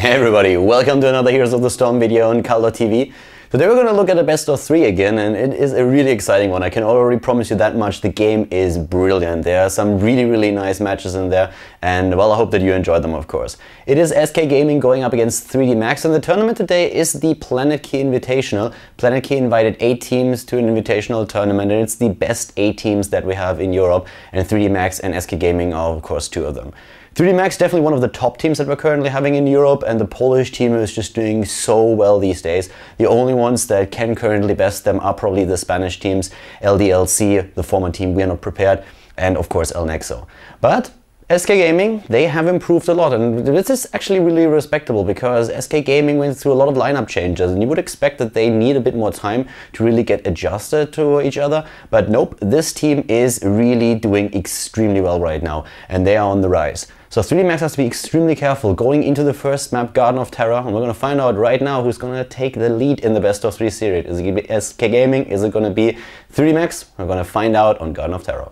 Hey everybody, welcome to another Heroes of the Storm video on Khaldor TV. Today we're going to look at a best of 3 again, and it is a really exciting one. I can already promise you that much. The game is brilliant. There are some really nice matches in there, and well, I hope that you enjoyed them, of course. It is SK Gaming going up against 3D Max, and the tournament today is the Planetkey Invitational. Planetkey invited 8 teams to an invitational tournament, and it's the best 8 teams that we have in Europe, and 3D Max and SK Gaming are, of course, 2 of them. 3D Max definitely one of the top teams that we're currently having in Europe, and the Polish team is just doing so well these days. The only ones that can currently best them are probably the Spanish teams, LDLC, the former team We Are Not Prepared, and of course El Nexo. But SK Gaming, they have improved a lot, and this is actually really respectable because SK Gaming went through a lot of lineup changes, and you would expect that they need a bit more time to really get adjusted to each other. But nope, this team is really doing extremely well right now, and they are on the rise. So 3D Max has to be extremely careful going into the first map, Garden of Terror, and we're going to find out right now who's going to take the lead in the best of 3 series. Is it going to be SK Gaming? Is it going to be 3D Max? We're going to find out on Garden of Terror.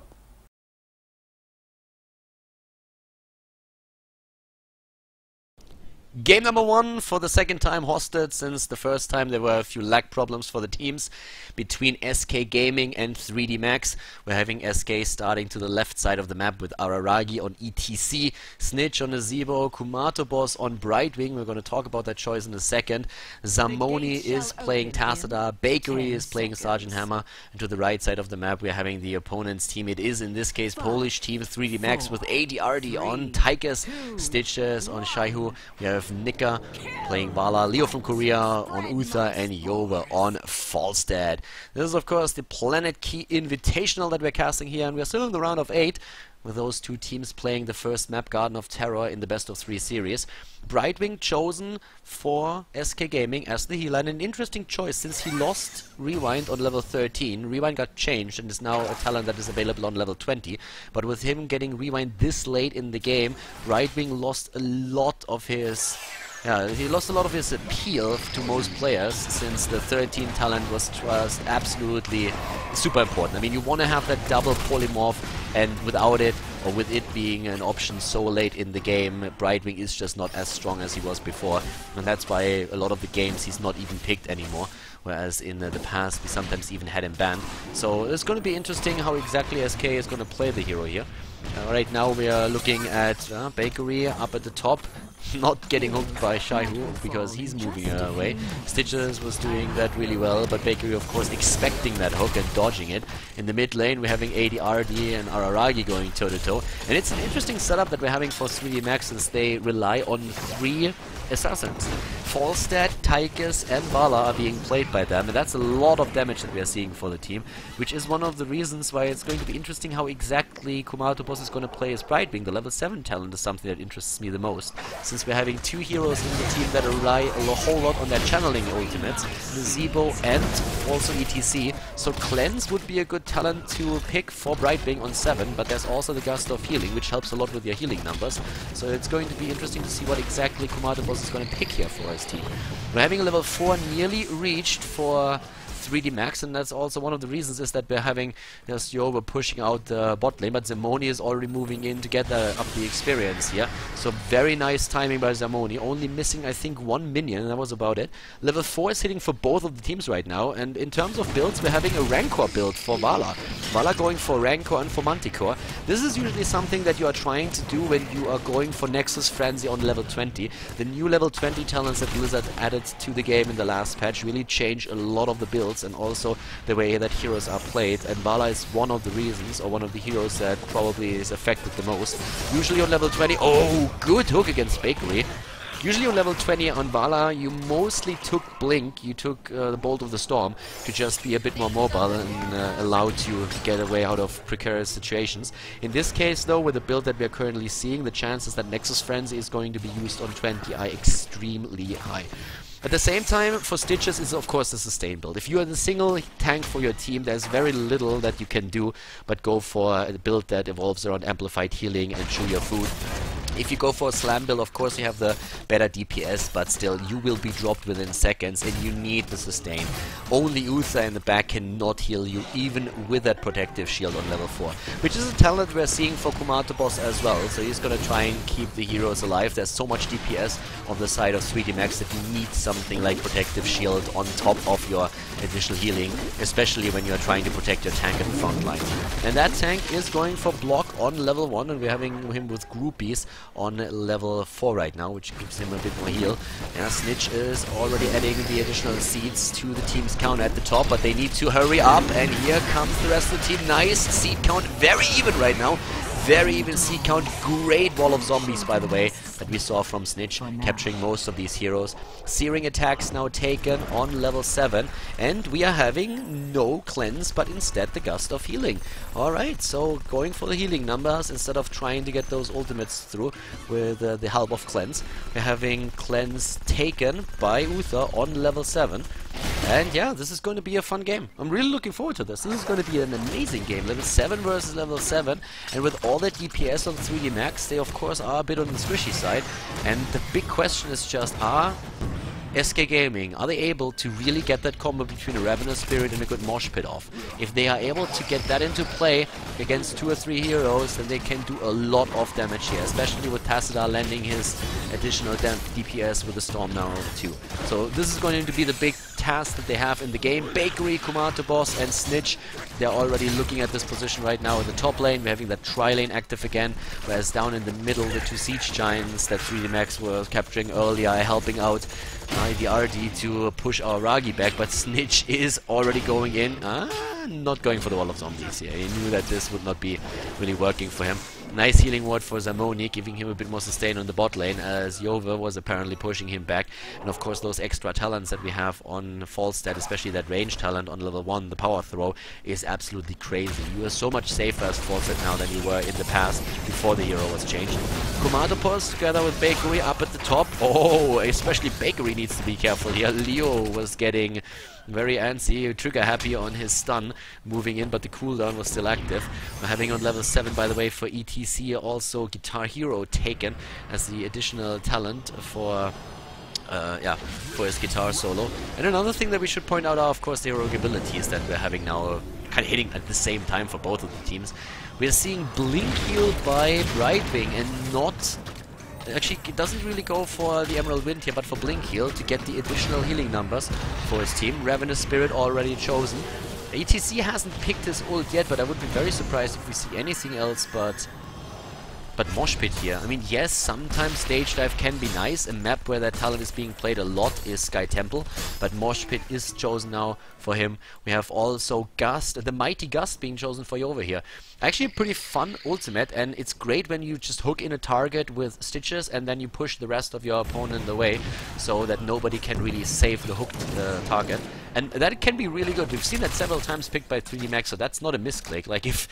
Game number 1 for the second time hosted since the first time. There were a few lag problems for the teams between SK Gaming and 3D Max. We're having SK starting to the left side of the map with Araragi on ETC, Snitch on Azebo, Kumato Boss on Brightwing. We're going to talk about that choice in a second. Zamoni is playing Tassadar, Bakery is playing Sergeant Hammer, and to the right side of the map we're having the opponent's team. It is in this case Polish team 3D Max with ADRD on Tigers, Stitches on Shaihu. We have Nika playing Vala, Leo from Korea on Uther, and Yoba on Falstad. This is of course the Planetkey Invitational that we're casting here, and we're still in the round of 8 with those 2 teams playing the first map, Garden of Terror, in the best of 3 series. Brightwing chosen for SK Gaming as the healer, and an interesting choice since he lost Rewind on level 13. Rewind got changed and is now a talent that is available on level 20, but with him getting Rewind this late in the game, Brightwing lost a lot of his appeal to most players, since the 13 talent was absolutely super important. I mean, you want to have that double polymorph, and without it, or with it being an option so late in the game, Brightwing is just not as strong as he was before, and that's why a lot of the games he's not even picked anymore, whereas in the past we sometimes even had him banned. So it's going to be interesting how exactly SK is going to play the hero here. Right now we are looking at Bakery up at the top, not getting hooked by Shaihu because he's moving away. Stitches was doing that really well, but Bakery of course expecting that hook and dodging it. In the mid lane we're having ADRD and Araragi going toe to toe, and it's an interesting setup that we're having for 3D Max since they rely on 3 assassins. Falstad, Tigers and Vala are being played by them, and that's a lot of damage that we are seeing for the team, which is one of the reasons why it's going to be interesting how exactly Kumato Boss is going to play as Brightwing. The level 7 talent is something that interests me the most, since we're having 2 heroes in the team that rely a whole lot on their channeling ultimates, Nazebo and also ETC, so Cleanse would be a good talent to pick for Brightwing on 7, but there's also the Gust of Healing, which helps a lot with your healing numbers, so it's going to be interesting to see what exactly Kumato Boss is going to pick here for his team. We're having a level 4 nearly reached for 3D Max, and that's also one of the reasons is that we're having Yoba pushing out the bot lane, but Zamoni is already moving in to get up the experience here. So very nice timing by Zamoni, only missing I think 1 minion, and that was about it. Level 4 is hitting for both of the teams right now, and in terms of builds we're having a Rancor build for Vala. Vala going for Rancor and for Manticore. This is usually something that you are trying to do when you are going for Nexus Frenzy on level 20. The new level 20 talents that Blizzard added to the game in the last patch really changed a lot of the builds and also the way that heroes are played, and Vala is one of the reasons, or one of the heroes that probably is affected the most. Usually on level 20, oh, good hook against Bakery. Usually on level 20 on Vala, you mostly took Blink, you took the Bolt of the Storm to just be a bit more mobile and allowed you to get away out of precarious situations. In this case though, with the build that we are currently seeing, the chances that Nexus Frenzy is going to be used on 20 are extremely high. At the same time, for Stitches is of course a sustain build. If you are the single tank for your team, there's very little that you can do but go for a build that evolves around amplified healing and chew your food. If you go for a slam build, of course you have the better DPS, but still you will be dropped within seconds and you need the sustain. Only Uther in the back cannot heal you, even with that protective shield on level 4, which is a talent we're seeing for Kumato Boss as well. So he's gonna try and keep the heroes alive. There's so much DPS on the side of 3D Max that you need something like protective shield on top of your additional healing, especially when you're trying to protect your tank at the front line. And that tank is going for block on level 1, and we're having him with groupies on level 4 right now, which gives him a bit more heal. Yeah, Snitch is already adding the additional seeds to the team's count at the top, but they need to hurry up, and here comes the rest of the team. Nice seed count, very even right now. Very even seed count. Great wall of zombies, by the way, that we saw from Snitch, capturing most of these heroes. Searing attacks now taken on level 7, and we are having no cleanse, but instead the gust of healing. Alright, so going for the healing numbers instead of trying to get those ultimates through with the help of cleanse. We're having cleanse taken by Uther on level 7. And yeah, this is going to be a fun game. I'm really looking forward to this. This is going to be an amazing game. Level 7 versus level 7. And with all that DPS on 3D Max, they of course are a bit on the squishy side. And the big question is just, SK Gaming, are they able to really get that combo between a Ravenous Spirit and a good Mosh Pit off? If they are able to get that into play against 2 or 3 heroes, then they can do a lot of damage here, especially with Tassadar landing his additional DPS with the Storm now too. So this is going to be the big task that they have in the game. Bakery, Kumato Boss and Snitch, they're already looking at this position right now in the top lane. We're having that tri-lane active again, whereas down in the middle, the 2 Siege Giants that 3D Max was capturing earlier are helping out the RD to push our Ragi back, but Snitch is already going in. Not going for the wall of zombies here. He knew that this would not be really working for him. Nice healing ward for Zamoni, giving him a bit more sustain on the bot lane, as Yova was apparently pushing him back. And of course those extra talents that we have on Falstad, especially that range talent on level 1, the power throw, is absolutely crazy. You are so much safer as Falstad now than you were in the past, before the hero was changed. Kumatopos together with Bakery up at the top. Oh, especially Bakery needs to be careful here. Leo was getting very antsy, trigger happy on his stun moving in, but the cooldown was still active. We're having on level 7, by the way, for ETC also Guitar Hero taken as the additional talent for for his guitar solo. And another thing that we should point out are of course the heroic abilities that we're having now kind of hitting at the same time for both of the teams. We're seeing Blink Heal by Brightwing and not... Actually, it doesn't really go for the Emerald Wind here, but for Blink Heal to get the additional healing numbers for his team. Ravenous Spirit already chosen. ETC hasn't picked his ult yet, but I would be very surprised if we see anything else but Mosh Pit here. I mean, yes, sometimes Stage Dive can be nice. A map where that talent is being played a lot is Sky Temple, but Mosh Pit is chosen now for him. We have also Gust, the Mighty Gust being chosen for Yova here. Actually a pretty fun ultimate, and it's great when you just hook in a target with Stitches and then you push the rest of your opponent away so that nobody can really save the hooked target. And that can be really good. We've seen that several times picked by 3D Max, so that's not a misclick. Like if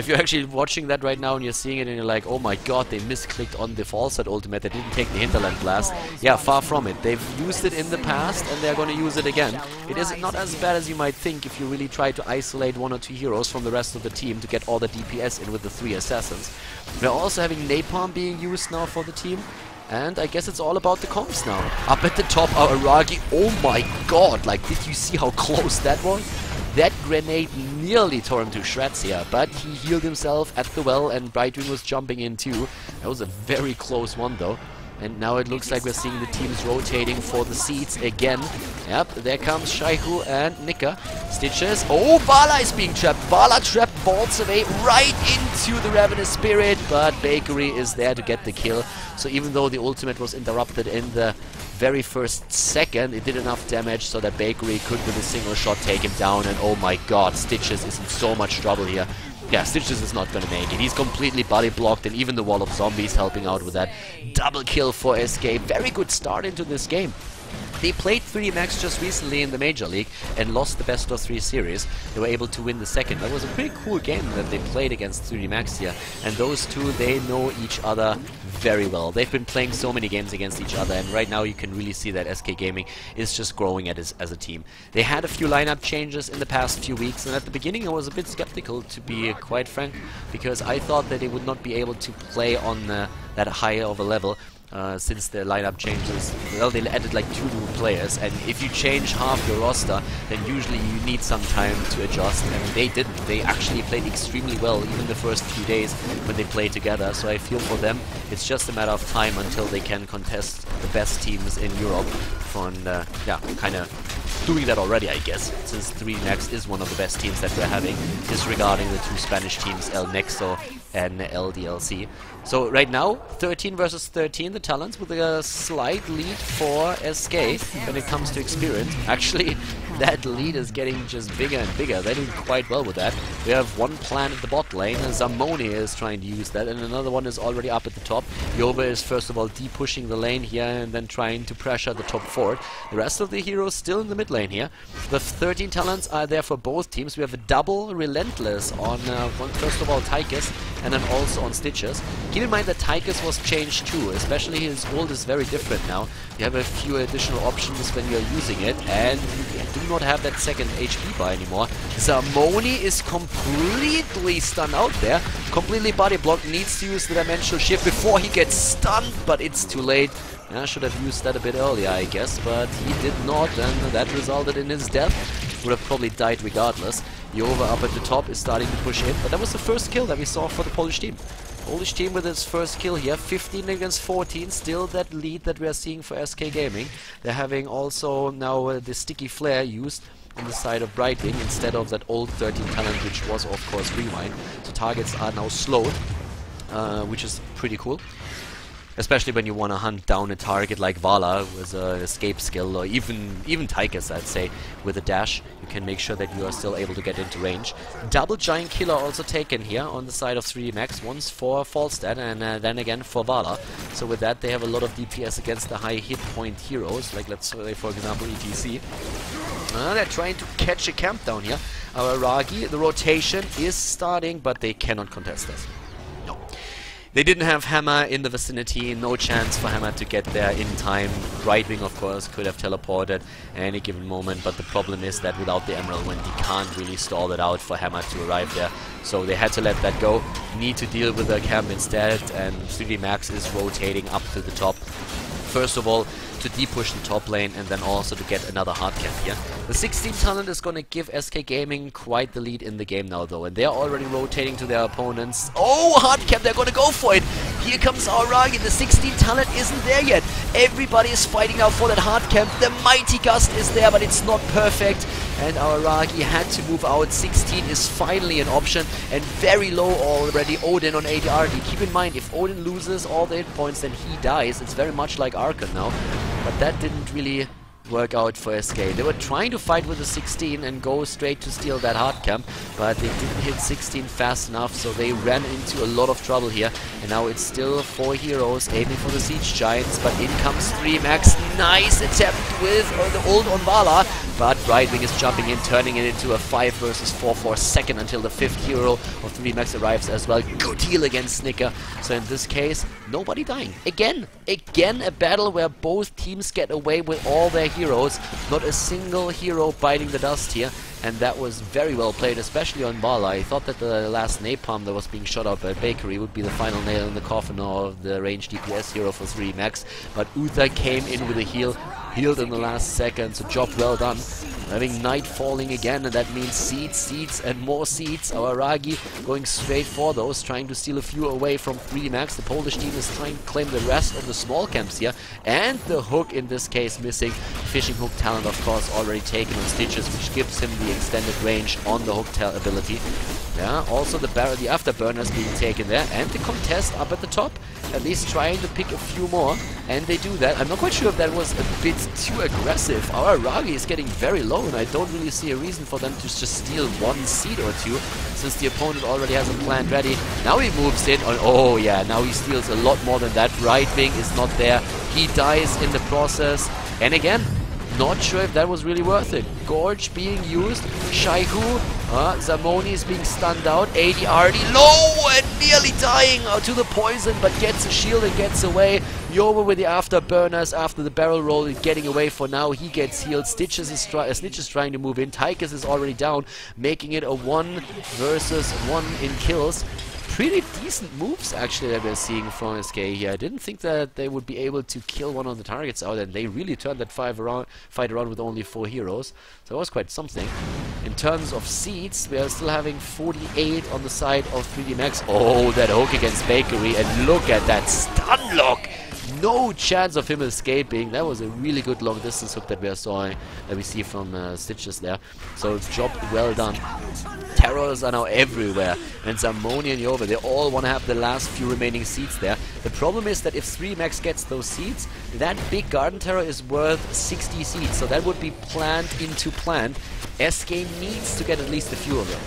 you're actually watching that right now and you're seeing it and you're like, oh my god, they misclicked on the Falstad ultimate, they didn't take the Hinterland Blast. Yeah, far from it. They've used it in the past and they're going to use it again. It is not as bad as you might think if you really try to isolate 1 or 2 heroes from the rest of the team to get all the DPS in with the 3 assassins. We're also having Napalm being used now for the team. And I guess it's all about the comps now. Up at the top, our Aragi. Oh my god, like, did you see how close that was? That grenade nearly tore him to shreds here, but he healed himself at the well and Brightwing was jumping in too. That was a very close one though. And now it looks like we're seeing the teams rotating for the seeds again. Yep, there comes Shaihu and Nika. Stitches. Oh, Vala is being trapped. Vala trapped, bolts away right into the Ravenous Spirit, but Bakery is there to get the kill. So even though the ultimate was interrupted in the very first second, it did enough damage so that Bakery could with a single shot take him down. And oh my god, Stitches is in so much trouble here. Yeah, Stitches is not gonna make it. He's completely body blocked, and even the wall of zombies helping out with that double kill for SK. Very good start into this game. They played 3Max just recently in the Major League and lost the best of 3 series. They were able to win the second. That was a pretty cool game that they played against 3Max here. And those two, they know each other very well. They've been playing so many games against each other, and right now you can really see that SK Gaming is just growing as a team. They had a few lineup changes in the past few weeks, and at the beginning I was a bit skeptical, to be quite frank, because I thought that they would not be able to play on that high of a level. Since the lineup changes, well, they added like 2 new players, and if you change half your roster, then usually you need some time to adjust, and they didn't. They actually played extremely well, even the first few days when they played together, so I feel for them it's just a matter of time until they can contest the best teams in Europe, and yeah, kind of doing that already, I guess, since 3Max is one of the best teams that we're having, disregarding the 2 Spanish teams, El Nexo and LDLC. So right now, 13 versus 13, the Talents with a slight lead for SK when it comes to experience. Actually, that lead is getting just bigger and bigger. They're doing quite well with that. We have one plan at the bot lane, and Zamoni is trying to use that, and another one is already up at the top. Yova is first of all de-pushing the lane here and then trying to pressure the top forward. The rest of the heroes still in the mid lane here. The 13 Talents are there for both teams. We have a double Relentless on first of all Tychus, and then also on Stitches. Keep in mind that Tychus was changed too, especially his ult is very different now. You have a few additional options when you're using it, and you do not have that second HP bar anymore. Zamoni is completely stunned out there. Completely body blocked, needs to use the dimensional shift before he gets stunned, but it's too late. I should have used that a bit earlier, I guess, but he did not, and that resulted in his death. Would have probably died regardless. Yova up at the top is starting to push in, but that was the first kill that we saw for the Polish team. Polish team with its first kill here, 15 against 14, still that lead that we are seeing for SK Gaming. They're having also now the sticky flare used on the side of Brightwing instead of that old 13 talent, which was of course Rewind. So targets are now slowed, which is pretty cool. Especially when you want to hunt down a target like Vala with an escape skill, or even Tychus, I'd say, with a dash. You can make sure that you are still able to get into range. Double Giant Killer also taken here on the side of 3Max, once for Falstad and then again for Vala. So with that they have a lot of DPS against the high hit point heroes, like let's say for example ETC. They're trying to catch a camp down here. Our Ragi, the rotation is starting, but they cannot contest us. No. They didn't have Hammer in the vicinity, no chance for Hammer to get there in time. Brightwing, of course, could have teleported at any given moment, but the problem is that without the Emerald Wind, he can't really stall it out for Hammer to arrive there. So they had to let that go. Need to deal with the camp instead, and 3Max is rotating up to the top. First of all, to de-push the top lane, and then also to get another hard camp here. The 16 talent is going to give SK Gaming quite the lead in the game now though, and they're already rotating to their opponents. Oh, hard camp, they're going to go for it! Here comes our Ragi, the 16 talent isn't there yet. Everybody is fighting out for that hard camp. The Mighty Gust is there, but it's not perfect. And our Ragi had to move out. 16 is finally an option, and very low already Odin on ADRD. Keep in mind, if Odin loses all the hit points, then he dies. It's very much like Archon now. But that didn't really work out for SK. They were trying to fight with the 16 and go straight to steal that hard camp, but they didn't hit 16 fast enough, so they ran into a lot of trouble here. And now it's still 4 heroes aiming for the Siege Giants, but in comes 3Max. Nice attempt with the ult on Vala, but Brightwing is jumping in, turning it into a 5 versus 4 for a second until the 5th hero of 3Max arrives as well. Good heal against Snicker. So in this case, nobody dying. Again a battle where both teams get away with all their heroes. Not a single hero biting the dust here, and that was very well played, especially on Vala. I thought that the last napalm that was being shot up at Bakery would be the final nail in the coffin of the range DPS hero for 3Max, but Uther came in with a heal, healed in the last second, so job well done. Having night falling again, and that means seeds, and more seeds. Our Ragi going straight for those, trying to steal a few away from 3Max. The Polish team is trying to claim the rest of the small camps here, and the hook in this case missing. Fishing hook talent, of course, already taken on Stitches, which gives him the extended range on the hook ability. Yeah, also the afterburners being taken there, and the contest up at the top, at least trying to pick a few more, and they do that. I'm not quite sure if that was a bit too aggressive. Our Ragi is getting very low, and I don't really see a reason for them to just steal one seed or two, since the opponent already has a plan ready. Now he moves in, oh yeah, now he steals a lot more than that. Brightwing is not there, he dies in the process, and again, Not sure if that was really worth it. Gorge being used. Shaihu. Zamoni is being stunned out. AD already low and nearly dying to the poison, but gets a shield and gets away. Yoba with the afterburners after the barrel roll is getting away for now. He gets healed. Snitch is trying to move in. Tychus is already down, making it a 1 versus 1 in kills. Pretty decent moves actually that we're seeing from SK here. I didn't think that they would be able to kill one of the targets out, and they really turned that fight around with only 4 heroes. So it was quite something. In terms of seeds, we are still having 48 on the side of 3D Max. Oh, that hook against Bakery, and look at that stun lock! No chance of him escaping. That was a really good long distance hook that we see from Stitches there. So job well done. Terrors are now everywhere, and Zamoni and Yoba, they all want to have the last few remaining seeds there. The problem is that if 3 Max gets those seeds, that big Garden Terror is worth 60 seeds, so that would be planned into plant. SK needs to get at least a few of them.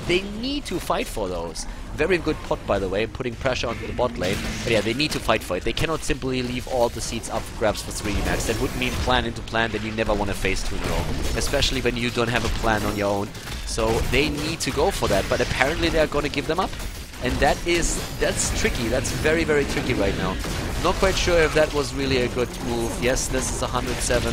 They need to fight for those. Very good pot, by the way, putting pressure onto the bot lane. But yeah, they need to fight for it. They cannot simply leave all the seeds up for grabs for 3D Max. That would mean plan into plan that you never want to face 2 in a row. Especially when you don't have a plan on your own. So they need to go for that. But apparently they're going to give them up. And that's tricky. That's very, very tricky right now. Not quite sure if that was really a good move. Yes, this is 107.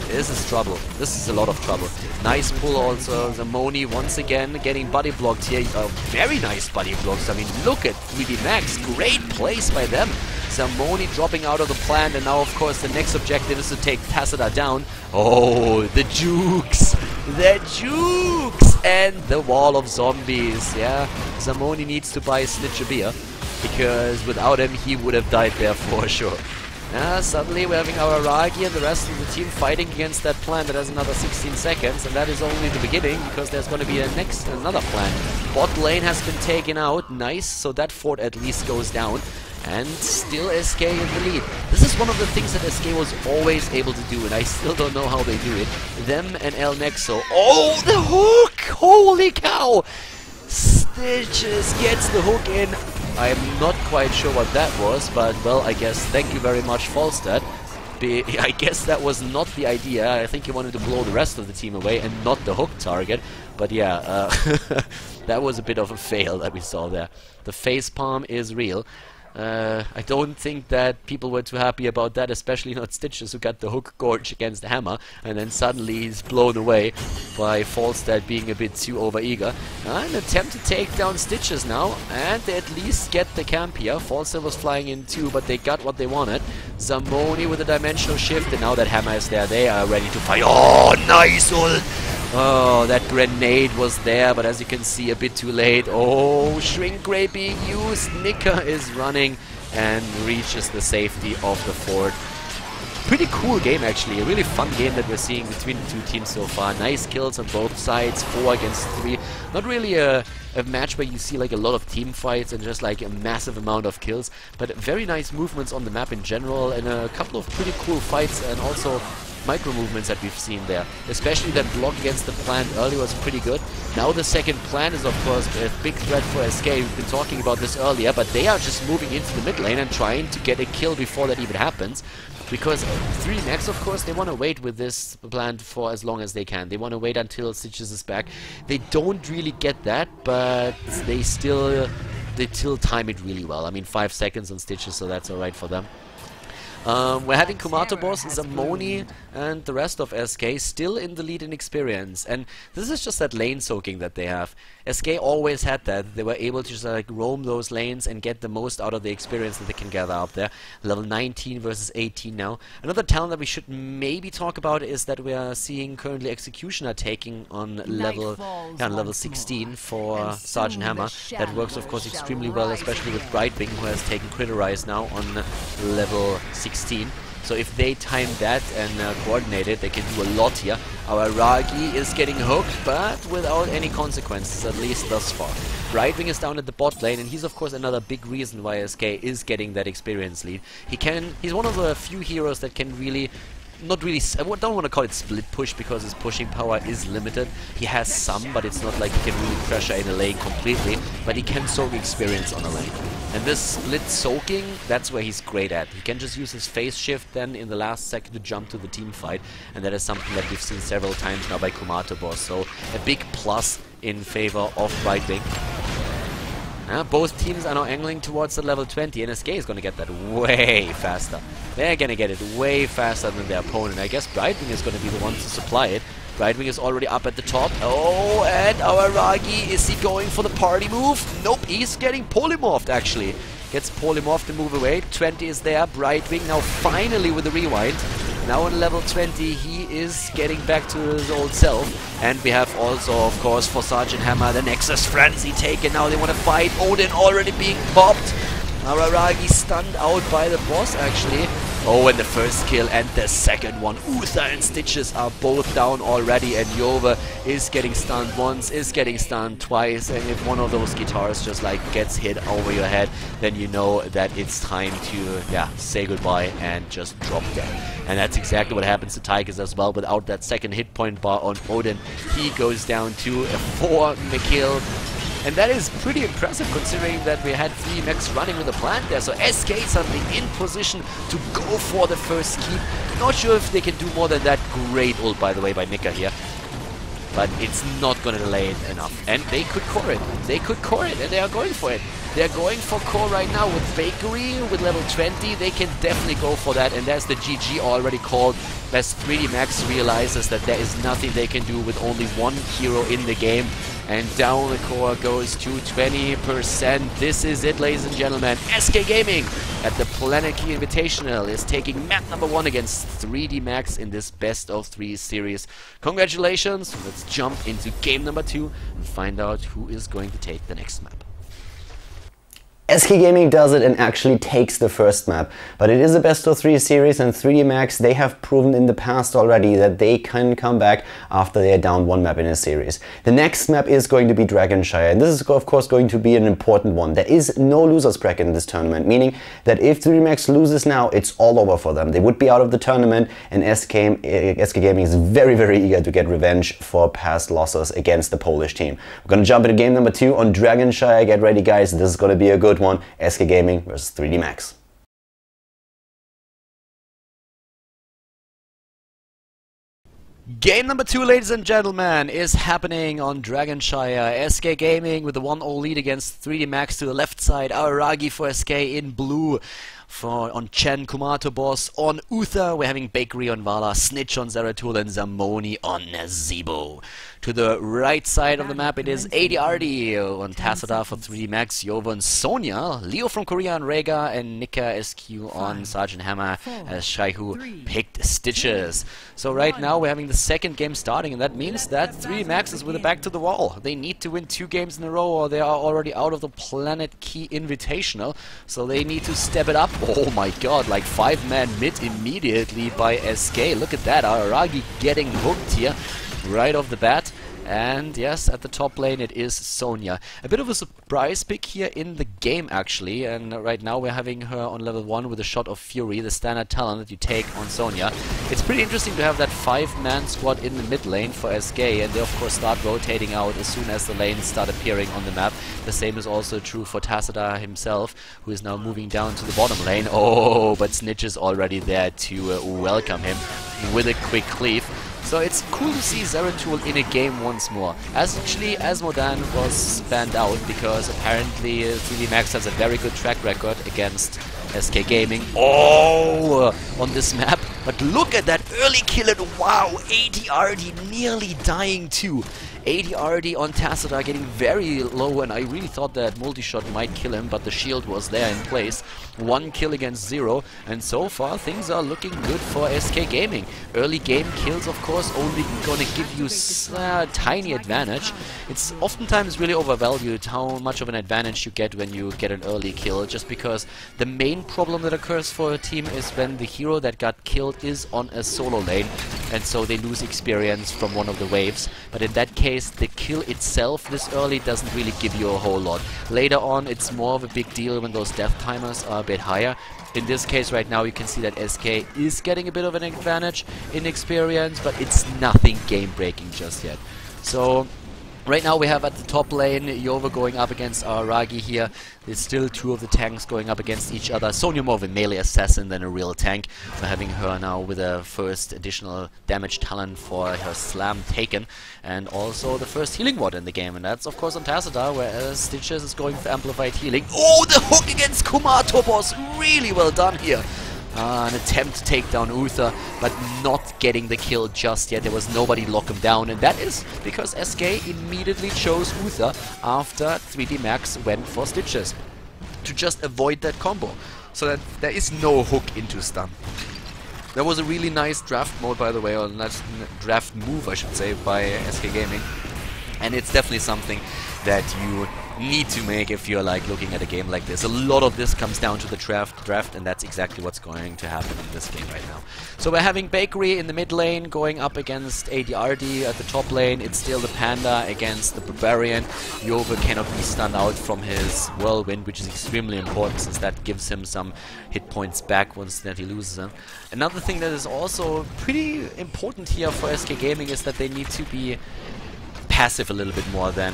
This is trouble. This is a lot of trouble. Nice pull also. Zamoni once again getting body blocked here. Very nice body blocks. I mean, look at 3D Max. Great place by them. Zamoni dropping out of the plant, and now of course the next objective is to take Tassadar down. Oh, the jukes! The jukes! And the wall of zombies. Yeah, Zamoni needs to buy Snitch a beer, because without him he would have died there for sure. Suddenly we're having our Aragi and the rest of the team fighting against that plant that has another 16 seconds, and that is only the beginning, because there's going to be another plant. Bot lane has been taken out. Nice, so that fort at least goes down. And still SK in the lead. This is one of the things that SK was always able to do, and I still don't know how they do it. Them and El Nexo. Oh, the hook! Holy cow! Stitches gets the hook in. I'm not quite sure what that was, but well, I guess thank you very much, Falstad. I guess that was not the idea. I think he wanted to blow the rest of the team away and not the hook target. But yeah, that was a bit of a fail that we saw there. The facepalm is real. I don't think that people were too happy about that, especially not Stitches, who got the hook Gorge against the hammer, and then suddenly he's blown away by Falstad being a bit too overeager. An attempt to take down Stitches now, and they at least get the camp here. Falstad was flying in too, but they got what they wanted. Zamoni with a dimensional shift, and now that hammer is there, they are ready to fight. Oh, nice ult! Oh, that grenade was there, but as you can see, a bit too late. Oh, Shrink Ray being used. Nika is running and reaches the safety of the fort. Pretty cool game, actually. A really fun game that we're seeing between the two teams so far. Nice kills on both sides, 4 against 3. Not really a match where you see like a lot of team fights and just like a massive amount of kills, but very nice movements on the map in general, and a couple of pretty cool fights, and also micro movements that we've seen there. Especially that block against the plant earlier was pretty good. Now the second plant is of course a big threat for SK. We've been talking about this earlier, but they are just moving into the mid lane and trying to get a kill before that even happens. Because 3 Max, of course, they want to wait with this plant for as long as they can. They want to wait until Stitches is back. They don't really get that, but they still time it really well. I mean, 5 seconds on Stitches, so that's alright for them. We're having Kumato boss, Zamoni, and the rest of SK still in the lead in experience. And this is just that lane soaking that they have. SK always had that. They were able to just like roam those lanes and get the most out of the experience that they can gather up there. Level 19 versus 18 now. Another talent that we should maybe talk about is that we are seeing currently Executioner taking on level 16 for Sergeant Hammer. That works of course extremely well, especially with Brightwing, who has taken Criterize now on level 16. So if they time that and coordinate it, they can do a lot here. Our Ragi is getting hooked, but without any consequences, at least thus far. Brightwing is down at the bot lane, and he's of course another big reason why SK is getting that experience lead. He's one of the few heroes that can really, not really, I don't want to call it split push because his pushing power is limited. He has some, but it's not like he can really pressure in a lane completely, but he can soak experience on a lane. And this split soaking, that's where he's great at. He can just use his phase shift then in the last second to jump to the team fight. And that is something that we've seen several times now by Kumato Boss. So a big plus in favor of Brightwing. Both teams are now angling towards the level 20. NSK is going to get that way faster. They're going to get it way faster than their opponent. I guess Brightwing is going to be the one to supply it. Brightwing is already up at the top. Oh, and our Ragi, is he going for the party move? Nope, he's getting polymorphed actually. Gets polymorphed to move away. 20 is there. Brightwing now finally with the rewind. Now on level 20, he is getting back to his old self. And we have also, of course, for Sergeant Hammer, the Nexus Frenzy taken. Now they want to fight. Odin already being popped. Araragi stunned out by the boss, actually. Oh, and the first kill and the second one. Uther and Stitches are both down already, and Yova is getting stunned once, is getting stunned twice, and if one of those guitars just like gets hit over your head, then you know that it's time to, say goodbye and just drop dead. And that's exactly what happens to Tigers as well. Without that second hit point bar on Odin, he goes down to a 4 kill. And that is pretty impressive considering that we had 3 mechs running with a plant there. So SK suddenly in position to go for the first keep. Not sure if they can do more than that. Great ult, by the way, by Mika here. But it's not going to delay it enough. And they could core it. They could core it, and they are going for it. They're going for core right now with Bakery, with level 20. They can definitely go for that. And there's the GG already called, as 3D Max realizes that there is nothing they can do with only one hero in the game. And down the core goes to 20%. This is it, ladies and gentlemen. SK Gaming at the Planetkey Invitational is taking map number 1 against 3D Max in this best of 3 series. Congratulations. Let's jump into game number 2 and find out who is going to take the next map. SK Gaming does it and actually takes the first map, but it is a best of 3 series, and 3D Max, they have proven in the past already that they can come back after they are down 1 map in a series. The next map is going to be Dragonshire, and this is of course going to be an important one. There is no losers bracket in this tournament, meaning that if 3D Max loses now, it's all over for them. They would be out of the tournament, and SK Gaming is very, very eager to get revenge for past losses against the Polish team. We're gonna jump into game number 2 on Dragonshire. Get ready, guys, this is gonna be a good one. SK Gaming versus 3D Max. Game number 2, ladies and gentlemen, is happening on Dragonshire. SK Gaming with the 1-0 lead against 3D Max to the left side. Araragi for SK in blue. On Chen, Kumato Boss. On Uther, we're having Bakery on Vala, Snitch on Zeratul, and Zamoni on Nazebo. To the right side of the map, it is ADRD on Tassadar for 3D Max, Yova and Sonya, Leo from Korea on Rega, and Nika SQ on Sergeant Hammer as Shaihu picked Stitches. So right now we're having the second game starting, and that means that 3D Max is with the back to the wall. They need to win 2 games in a row or they are already out of the Planetkey Invitational. So they need to step it up. Oh my god, like 5-man mid immediately by SK. Look at that, Araragi getting hooked here right off the bat. And yes, at the top lane it is Sonya. A bit of a surprise pick here in the game actually, and right now we're having her on level 1 with a shot of Fury, the standard talent that you take on Sonya. It's pretty interesting to have that 5-man squad in the mid lane for SK, and they of course start rotating out as soon as the lanes start appearing on the map. The same is also true for Tassadar himself, who is now moving down to the bottom lane. Oh, but Snitch is already there to welcome him with a quick cleave. So it's cool to see Zeratul in a game once more. Actually, Asmodan was banned out because apparently 3D Max has a very good track record against SK Gaming. Oh, on this map. But look at that early kill and wow, ADRD nearly dying too. ADRD on Tassadar getting very low, and I really thought that multi-shot might kill him, but the shield was there in place. 1 kill against 0, and so far things are looking good for SK Gaming. Early game kills, of course, only gonna give you a tiny advantage. It's oftentimes really overvalued how much of an advantage you get when you get an early kill, just because the main problem that occurs for a team is when the hero that got killed is on a solo lane, and so they lose experience from one of the waves. But in that case, the kill itself this early doesn't really give you a whole lot. Later on, it's more of a big deal when those death timers are a bit higher. In this case right now, you can see that SK is getting a bit of an advantage in experience, but it's nothing game-breaking just yet. So Right now we have at the top lane Yova going up against Aragi here. There's still two of the tanks going up against each other. Sonya more of a melee assassin than a real tank. We're having her now with a first additional damage talent for her slam taken. And also the first healing ward in the game. And that's of course on Tassadar, whereas Stitches is going for amplified healing. Oh, the hook against Kumato was really well done here. An attempt to take down Uther, but not getting the kill just yet. There was nobody to lock him down, and that is because SK immediately chose Uther after 3D Max went for Stitches to just avoid that combo, so that there is no hook into stun. That was a really nice draft mode, by the way, or nice draft move, I should say, by SK Gaming, and it's definitely something that you need to make if you're like looking at a game like this. A lot of this comes down to the draft, and that's exactly what's going to happen in this game right now. So we're having Bakery in the mid lane going up against ADRD at the top lane. It's still the Panda against the Barbarian. Yova cannot be stunned out from his Whirlwind, which is extremely important since that gives him some hit points back once that he loses them. Another thing that is also pretty important here for SK Gaming is that they need to be passive a little bit more than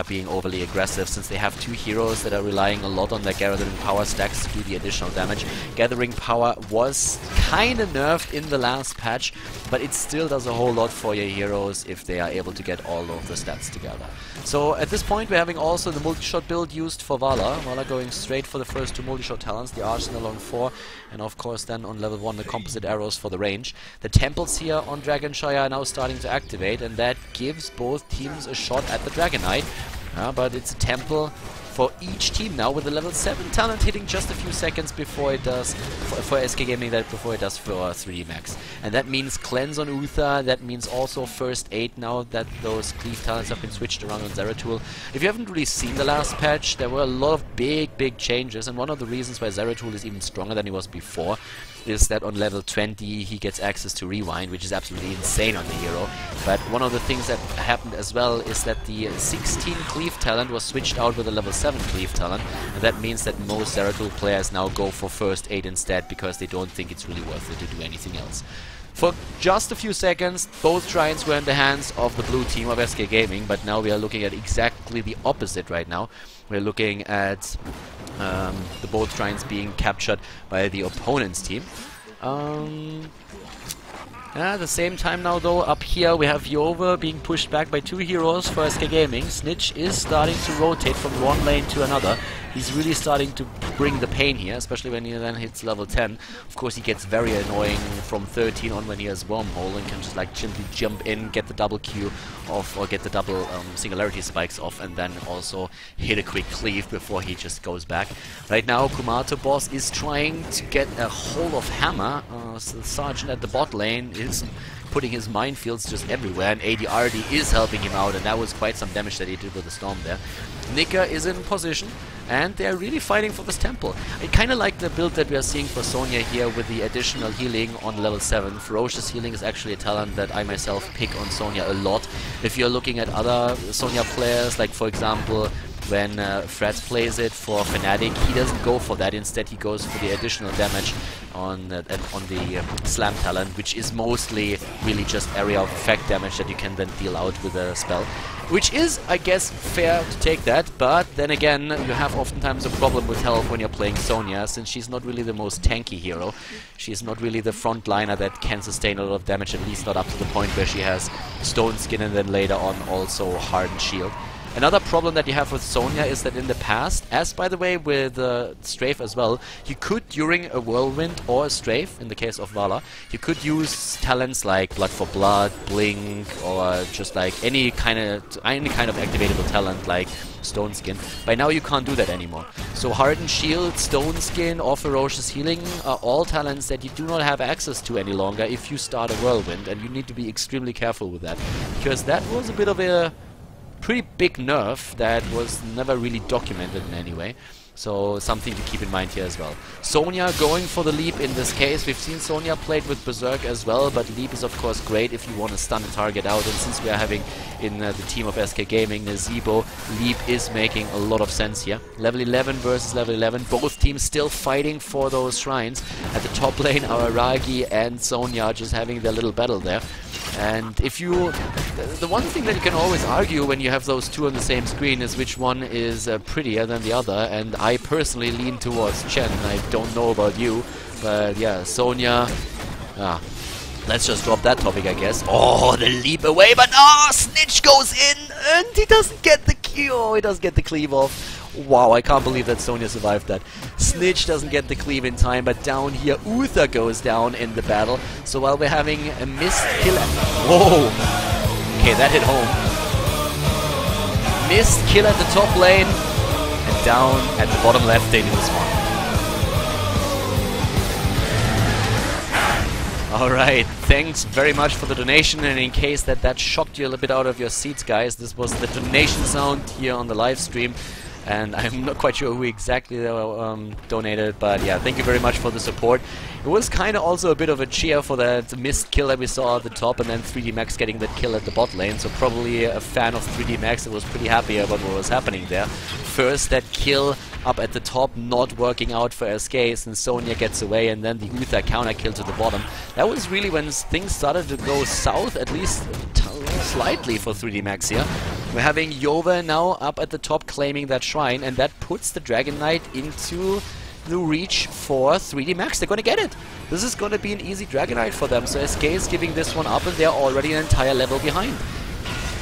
being overly aggressive, since they have two heroes that are relying a lot on their gathering power stacks to do the additional damage. Gathering power was kind of nerfed in the last patch, but it still does a whole lot for your heroes if they are able to get all of the stats together. So at this point we're having also the multi-shot build used for Vala. Vala going straight for the first two multi-shot talents, the Arsenal on 4, and of course then on level 1 the composite arrows for the range. The temples here on Dragonshire are now starting to activate, and that gives both teams a shot at the Dragon Knight. But it's a temple for each team now, with the level 7 talent hitting just a few seconds before it does for SK Gaming, that before it does for 3D Max. And that means cleanse on Uther, that means also first aid now that those cleave talents have been switched around on Zeratul. If you haven't really seen the last patch, there were a lot of big changes, and one of the reasons why Zeratul is even stronger than he was before is that on level 20 he gets access to Rewind, which is absolutely insane on the hero. But one of the things that happened as well is that the 16 cleave talent was switched out with a level 7 cleave talent, and that means that most Zeratul players now go for first aid instead, because they don't think it's really worth it to do anything else. For just a few seconds, both shrines were in the hands of the blue team of SK Gaming, but now we are looking at exactly the opposite right now. We're looking at the both shrines being captured by the opponent's team. At the same time now though, up here we have Yova being pushed back by two heroes for SK Gaming. Snitch is starting to rotate from one lane to another. He's really starting to bring the pain here, especially when he then hits level 10. Of course he gets very annoying from 13 on when he has Wormhole and can just like simply jump in, get the double Q off, or get the double singularity spikes off, and then also hit a quick cleave before he just goes back. Right now Kumato boss is trying to get a hold of Hammer. So the Sergeant at the bot lane is putting his minefields just everywhere, and ADRD is helping him out, and that was quite some damage that he did with the Storm there. Nika is in position, and they're really fighting for this temple. I kind of like the build that we are seeing for Sonya here with the additional healing on level 7. Ferocious healing is actually a talent that I myself pick on Sonya a lot. If you're looking at other Sonya players, like for example when Fred plays it for Fnatic, he doesn't go for that. Instead he goes for the additional damage on the Slam talent, which is mostly really just area of effect damage that you can then deal out with a spell. Which is, I guess, fair to take that, but then again, you have oftentimes a problem with health when you're playing Sonya, since she's not really the most tanky hero. She's not really the frontliner that can sustain a lot of damage, at least not up to the point where she has Stone Skin and then later on also Hardened Shield. Another problem that you have with Sonya is that in the past, as by the way with Strafe as well, you could, during a Whirlwind or a Strafe, in the case of Vala, you could use talents like Blood for Blood, Blink, or just like any kind of activatable talent like Stone Skin. By now you can't do that anymore. So Hardened Shield, Stone Skin, or Ferocious Healing are all talents that you do not have access to any longer if you start a Whirlwind, and you need to be extremely careful with that, because that was a bit of a pretty big nerf that was never really documented in any way. So something to keep in mind here as well. Sonya going for the leap in this case. We've seen Sonya played with Berserk as well, but leap is of course great if you want to stun a target out, and since we are having in the team of SK Gaming Nazebo, leap is making a lot of sense here. Level 11 versus level 11, both teams still fighting for those shrines. At the top lane, Aragi and Sonya just having their little battle there. And if you the one thing that you can always argue when you have those two on the same screen is which one is prettier than the other, and I personally lean towards Chen. I don't know about you, but yeah, Sonya... let's just drop that topic, I guess. Oh, the leap away, but Snitch goes in, and he doesn't get the Q. He doesn't get the cleave off. Wow, I can't believe that Sonya survived that. Snitch doesn't get the cleave in time, but down here, Uther goes down in the battle. So while we're having a missed kill... Whoa! Okay, that hit home. Missed kill at the top lane, and down at the bottom left, they lose one. Alright, thanks very much for the donation, and in case that shocked you a little bit out of your seats, guys, this was the donation sound here on the live stream. And I'm not quite sure who exactly donated, but yeah, thank you very much for the support. It was kind of also a bit of a cheer for that missed kill that we saw at the top, and then 3D Max getting that kill at the bot lane, so probably a fan of 3D Max that was pretty happy about what was happening there. First, that kill up at the top not working out for SK, and Sonya gets away, and then the Uther counter kill to the bottom. That was really when things started to go south, at least slightly for 3D Max here. We're having Yova now up at the top claiming that shrine, and that puts the Dragon Knight into the reach for 3D Max. They're going to get it. This is going to be an easy Dragon Knight for them, so SK is giving this one up, and they're already an entire level behind.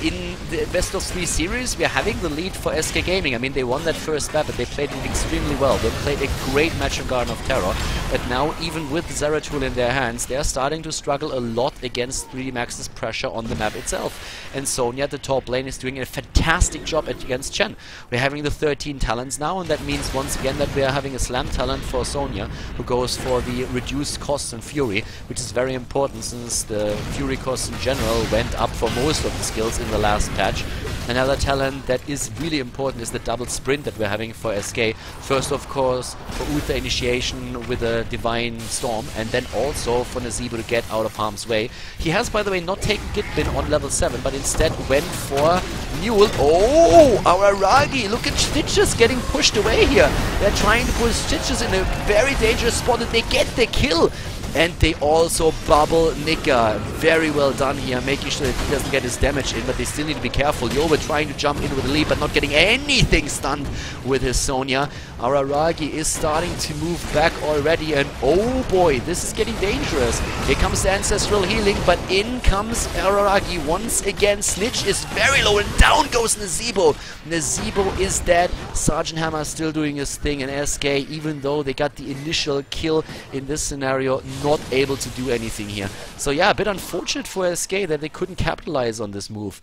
In the best of 3 series, we're having the lead for SK Gaming. I mean, they won that first map, but they played it extremely well. They played a great match on Garden of Terror, but now, even with Zeratul in their hands, they're starting to struggle a lot against 3D Max's pressure on the map itself. And Sonya at the top lane is doing a fantastic job against Chen. We're having the 13 talents now, and that means once again that we are having a slam talent for Sonya, who goes for the reduced costs and Fury, which is very important since the Fury costs in general went up for most of the skills in the last patch. Another talent that is really important is the double sprint that we're having for SK. First, of course, for Uther initiation with a Divine Storm, and then also for Nazeebo to get out of harm's way. He has, by the way, not taken Gitbin on level 7, but instead went for Mule. Oh, our Aragi! Look at Stitches getting pushed away here. They're trying to push Stitches in a very dangerous spot, and they get the kill. And they also bubble Nika. Very well done here, making sure that he doesn't get his damage in, but they still need to be careful. Yova trying to jump in with a leap, but not getting anything stunned with his Sonya. Araragi is starting to move back already, and oh boy, this is getting dangerous. Here comes the Ancestral Healing, but in comes Araragi once again. Snitch is very low, and down goes Nazeebo. Nazeebo is dead. Sergeant Hammer still doing his thing, and SK, even though they got the initial kill in this scenario, not able to do anything here. So yeah, a bit unfortunate for SK that they couldn't capitalize on this move.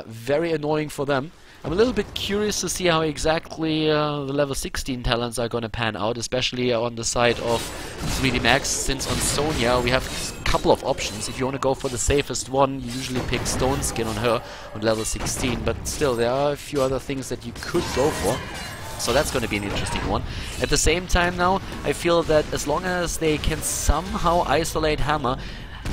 Very annoying for them. I'm a little bit curious to see how exactly the level 16 talents are going to pan out, especially on the side of 3D Max, since on Sonya we have a couple of options. If you want to go for the safest one, you usually pick Stone Skin on her on level 16, but still there are a few other things that you could go for. So that's going to be an interesting one. At the same time now, I feel that as long as they can somehow isolate Hammer,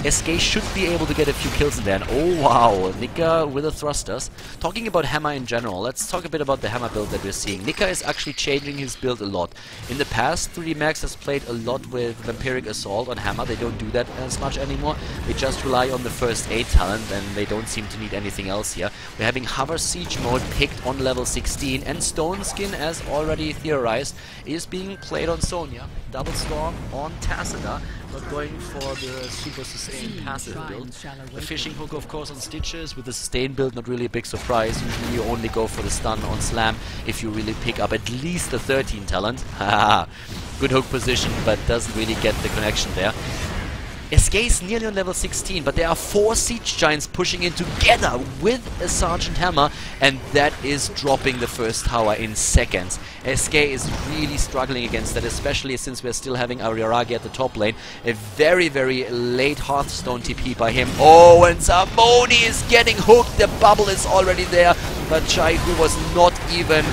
SK should be able to get a few kills in there. And oh wow, Nika with the thrusters. Talking about Hammer in general, let's talk a bit about the Hammer build that we're seeing. Nika is actually changing his build a lot. In the past, 3D Max has played a lot with Vampiric Assault on Hammer. They don't do that as much anymore. They just rely on the first aid talent, and they don't seem to need anything else here. We're having Hover Siege mode picked on level 16, and Stone Skin, as already theorized, is being played on Sonya. Double Storm on Tacita, but going for the super sustained passive build. The Fishing Hook, of course, on Stitches. With the sustain build, not really a big surprise. Usually you only go for the stun on Slam if you really pick up at least the 13 talent. Haha, good hook position, but doesn't really get the connection there. SK is nearly on level 16, but there are 4 Siege Giants pushing in together with a Sergeant Hammer, and that is dropping the first tower in seconds. SK is really struggling against that, especially since we're still having Ariaragi at the top lane. A very, very late Hearthstone TP by him. Oh, and Zamboni is getting hooked. The bubble is already there, but Chaihu was not even...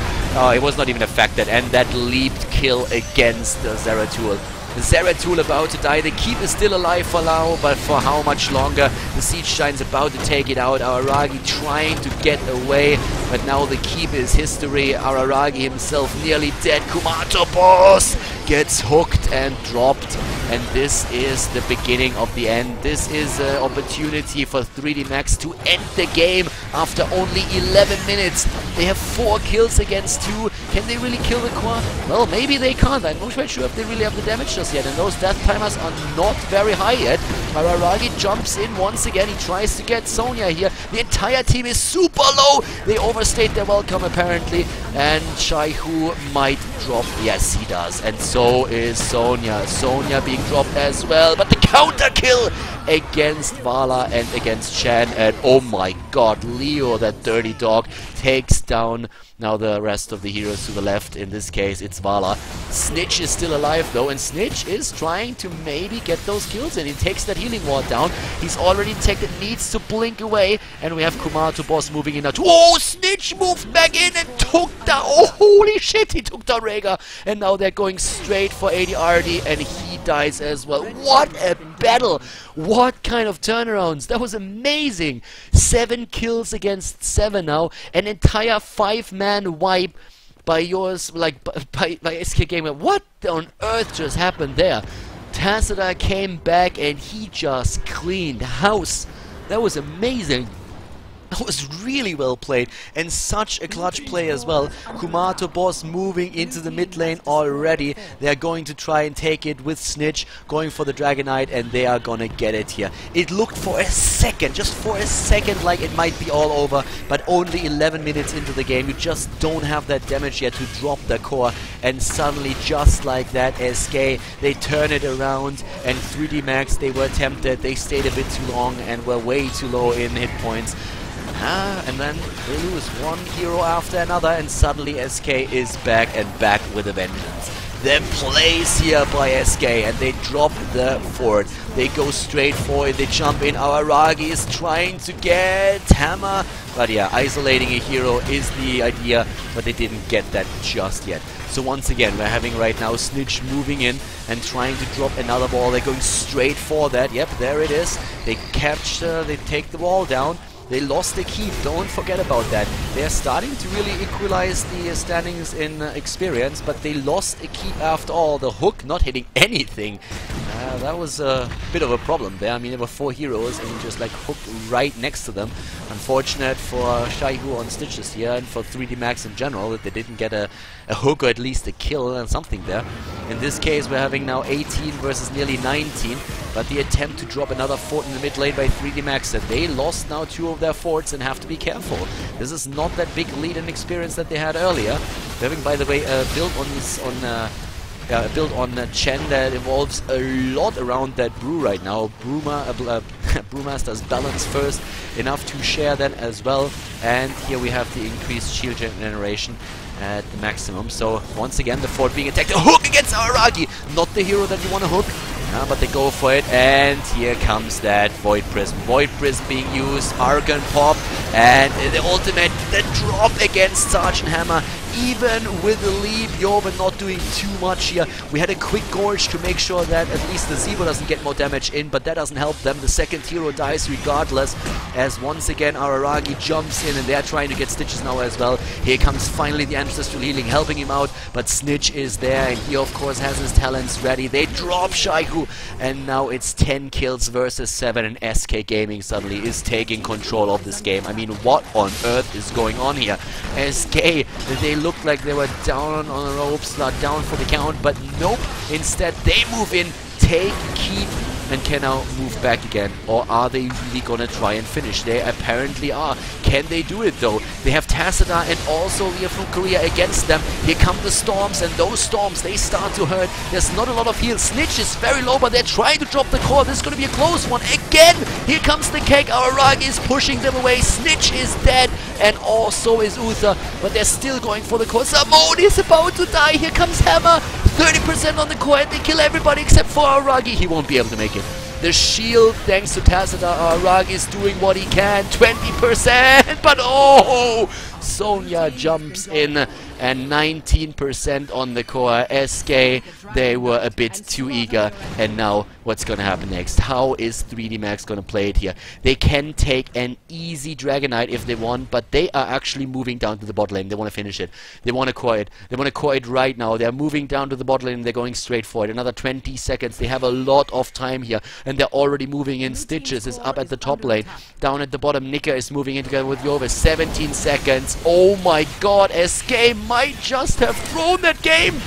it was not even affected, and that leaped kill against Zeratul. Zeratul about to die. The keep is still alive for now, but for how much longer? The Siege Giant's about to take it out. Araragi trying to get away, but now the keep is history. Araragi himself nearly dead. Kumato boss gets hooked and dropped, and this is the beginning of the end. This is an opportunity for 3D Max to end the game after only 11 minutes. They have 4 kills against 2. Can they really kill the core? Well, maybe they can't. I'm not quite sure if they really have the damage just yet, and those death timers are not very high yet. Araragi jumps in once again. He tries to get Sonya here. The entire team is super low. They overstayed their welcome apparently, and Shaihu might drop. Yes, he does, and so is Sonya. Sonya being dropped as well, but the counter kill against Vala and against Chan, and oh my god, Leo, that dirty dog, takes down now the rest of the heroes to the left. In this case, it's Vala. Snitch is still alive though, and Snitch is trying to maybe get those kills in. He takes that healing ward down. He's already taken, needs to blink away, and we have Kumato Boss moving in now. Oh, Snitch moved back in and took down, oh holy shit, he took down Rhaegar, and now they're going straight for AD and he dies as well. What a battle! What kind of turnarounds! That was amazing! 7 kills against 7 now, an entire 5-man wipe by yours, like by SK Gamer. What on earth just happened there? Tacita came back and he just cleaned house. That was amazing. That was really well played, and such a clutch play as well. Kumato Boss moving into the mid lane already. They are going to try and take it with Snitch, going for the Dragonite, and they are gonna get it here. It looked for a second, just for a second, like it might be all over, but only 11 minutes into the game, you just don't have that damage yet to drop the core, and suddenly, just like that, SK, they turn it around, and 3D Max, they were tempted, they stayed a bit too long and were way too low in hit points. And then they lose one hero after another, and suddenly SK is back, and back with a vengeance. The plays here by SK, and they drop the fort. They go straight for it, they jump in. Araragi is trying to get Hammer, but yeah, isolating a hero is the idea, but they didn't get that just yet. So once again, we're having right now Snitch moving in and trying to drop another ball. They're going straight for that. Yep, there it is. They capture, they take the wall down. They lost the keep, don't forget about that. They're starting to really equalize the standings in experience, but they lost a keep after all. The hook not hitting anything. That was a bit of a problem there. I mean, there were 4 heroes and he just like hooked right next to them. Unfortunate for Shaihu on Stitches here, and for 3D Max in general, that they didn't get a hook or at least a kill and something there. In this case, we're having now 18 versus nearly 19, but the attempt to drop another fort in the mid lane by 3D Max, and they lost now 2 of their forts and have to be careful. This is not that big lead and experience that they had earlier. They're having, by the way, a build on this Chen that involves a lot around that brew right now. Brewmaster's balance first, enough to share then as well, and here we have the increased shield generation at the maximum. So once again, the fort being attacked. A hook against Araragi, not the hero that you want to hook. But they go for it, and here comes that Void Prism. Void Prism being used, Argon Pop, and the ultimate, the drop against Sergeant Hammer. Even with the lead, Yoba not doing too much here. We had a quick gorge to make sure that at least the Zebo doesn't get more damage in, but that doesn't help them. The second hero dies regardless, as once again Araragi jumps in, and they're trying to get Stitches now as well. Here comes finally the Ancestral Healing helping him out, but Snitch is there, and he of course has his talents ready. They drop Shaihu, and now it's 10 kills versus 7, and SK Gaming suddenly is taking control of this game. I mean, what on earth is going on here? SK, they looked like they were down on the ropes, not down for the count, but nope. Instead, they move in, take, keep, and can now move back again. Or are they really gonna try and finish? They apparently are. Can they do it though? They have Tacita and also Leah from Korea against them. Here come the storms, and those storms, they start to hurt. There's not a lot of heal. Snitch is very low, but they're trying to drop the core. This is gonna be a close one. Again, here comes the cake. Araragi is pushing them away. Snitch is dead, and also is Uther, but they're still going for the core. Samone is about to die. Here comes Hammer. 30% on the core, and they kill everybody except for Araragi. He won't be able to make it. The shield, thanks to Tacita, Araragi is doing what he can. 20%, but oh! Sonya jumps in, and 19% on the core. SK, they were a bit too eager, and now what's gonna happen next? How is 3D Max gonna play it here? They can take an easy Dragonite if they want, but they are actually moving down to the bot lane. They want to finish it. They want to core it. They want to core it right now. They're moving down to the bot lane and they're going straight for it. Another 20 seconds. They have a lot of time here, and they're already moving in. Stitches is up at the top lane. Down at the bottom, Nika is moving in together with Yova. 17 seconds. Oh my god, SK might just have thrown that game.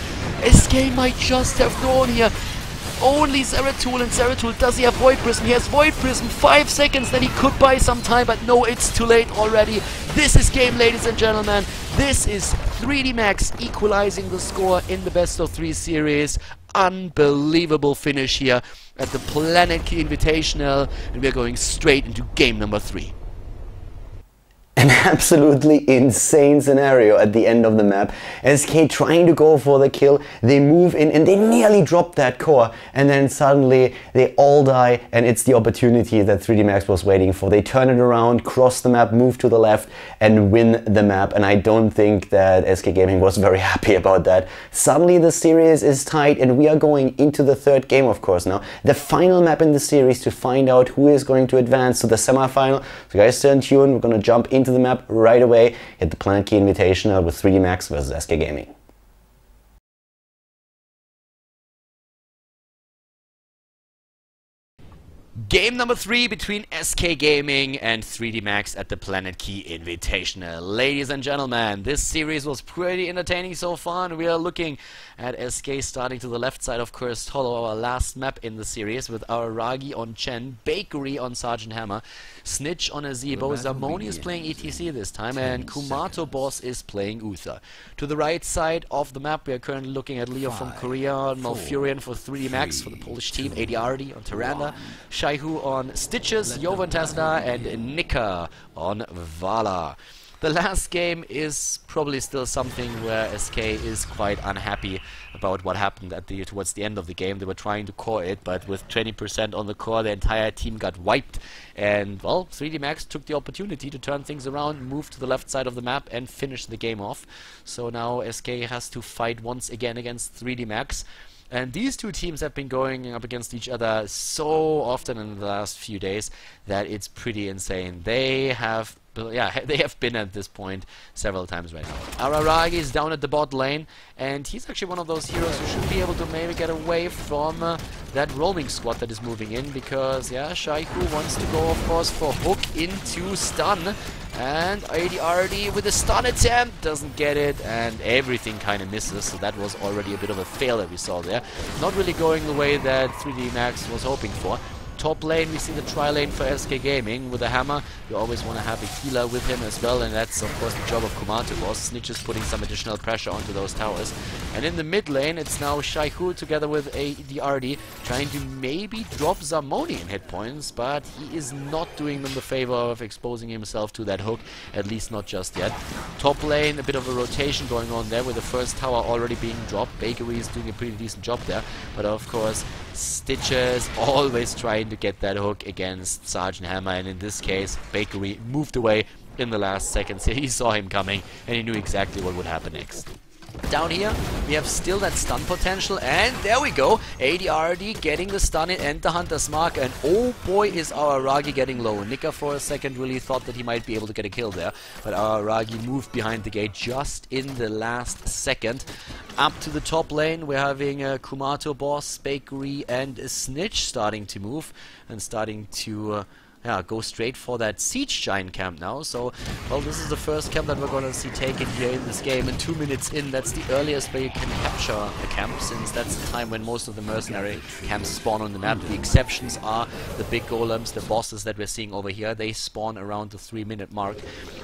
SK might just have thrown here. Only Zeratul, and Zeratul, does he have Void Prism? He has Void Prism, 5 seconds, then he could buy some time, but no, it's too late already. This is game, ladies and gentlemen. This is 3D Max equalizing the score in the best of 3 series. Unbelievable finish here at the Planetkey Invitational, and we're going straight into game number 3. An absolutely insane scenario at the end of the map. SK trying to go for the kill, they move in and they nearly drop that core, and then suddenly they all die, and it's the opportunity that 3D Max was waiting for. They turn it around, cross the map, move to the left and win the map, and I don't think that SK Gaming was very happy about that. Suddenly the series is tied and we are going into the third game, of course now. The final map in the series to find out who is going to advance to the semi-final. So guys, stay tuned, we're gonna jump into the map right away. Hit the Planetkey Invitational with 3D Max versus SK Gaming. Game number 3 between SK Gaming and 3D Max at the Planetkey Invitational. Ladies and gentlemen, this series was pretty entertaining so far, and we are looking at SK starting to the left side, of course, Khaldor, our last map in the series, with our Ragi on Chen, Bakery on Sergeant Hammer, Snitch on Azebo, Zamoni is playing ETC this time, and Kumato Boss is playing Uther. To the right side of the map, we are currently looking at Leo from Korea, Malfurion for 3D Max for the Polish team, ADRD on Tyrande, Shaihu on Stitches, Jovan Tesla, and Nika on Vala. The last game is probably still something where SK is quite unhappy about what happened at towards the end of the game. They were trying to core it, but with 20% on the core, the entire team got wiped. And, well, 3D Max took the opportunity to turn things around, move to the left side of the map, and finish the game off. So now SK has to fight once again against 3D Max. And these two teams have been going up against each other so often in the last few days that it's pretty insane. They have been at this point several times right now. Araragi is down at the bot lane, and he's actually one of those heroes who should be able to maybe get away from that roaming squad that is moving in, because, yeah, Shaiku wants to go, of course, for hook into stun. And ADRD with a stun attempt doesn't get it, and everything kind of misses, so that was already a bit of a fail that we saw there. Not really going the way that 3D Max was hoping for. Top lane, we see the tri-lane for SK Gaming with a hammer. You always want to have a healer with him as well, and that's of course the job of Kumato Boss. Snitch is putting some additional pressure onto those towers. And in the mid lane, it's now Shaihu together with ADRD trying to maybe drop Zamoni in hit points, but he is not doing them the favor of exposing himself to that hook, at least not just yet. Top lane, a bit of a rotation going on there with the first tower already being dropped. Bakery is doing a pretty decent job there, but of course Stitches always trying to get that hook against Sergeant Hammer, and in this case Bakery moved away in the last seconds. He saw him coming and he knew exactly what would happen next. Down here, we have still that stun potential, and there we go. ADRD getting the stun in and the Hunter's Mark, and oh boy is our Ragi getting low. Nika for a second really thought that he might be able to get a kill there, but our Ragi moved behind the gate just in the last second. Up to the top lane, we're having Kumato Boss, Bakery, and Snitch starting to move and starting to go straight for that Siege Giant camp now. So, well, this is the first camp that we're gonna see taken here in this game, and 2 minutes in, that's the earliest where you can capture a camp, since that's the time when most of the mercenary camps spawn on the map. The exceptions are the big golems, the bosses that we're seeing over here. They spawn around the 3-minute mark.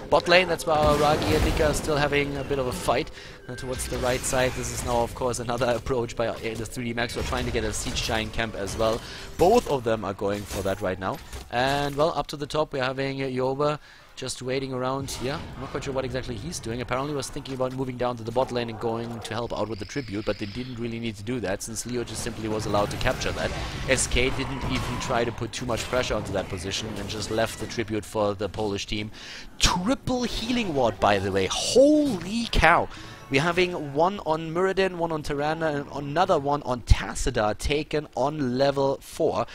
Bot lane, that's where our Ragi and Nika are still having a bit of a fight. Towards the right side, this is now, of course, another approach by the 3D Max. We're trying to get a Siege Giant camp as well. Both of them are going for that right now. And, well, up to the top, we're having Yoba just waiting around here. I'm not quite sure what exactly he's doing. Apparently was thinking about moving down to the bot lane and going to help out with the tribute, but they didn't really need to do that since Leo just simply was allowed to capture that. SK didn't even try to put too much pressure onto that position and just left the tribute for the Polish team. Triple healing ward, by the way. Holy cow! We're having one on Muradin, one on Tirana, and another one on Tassadar taken on level 4.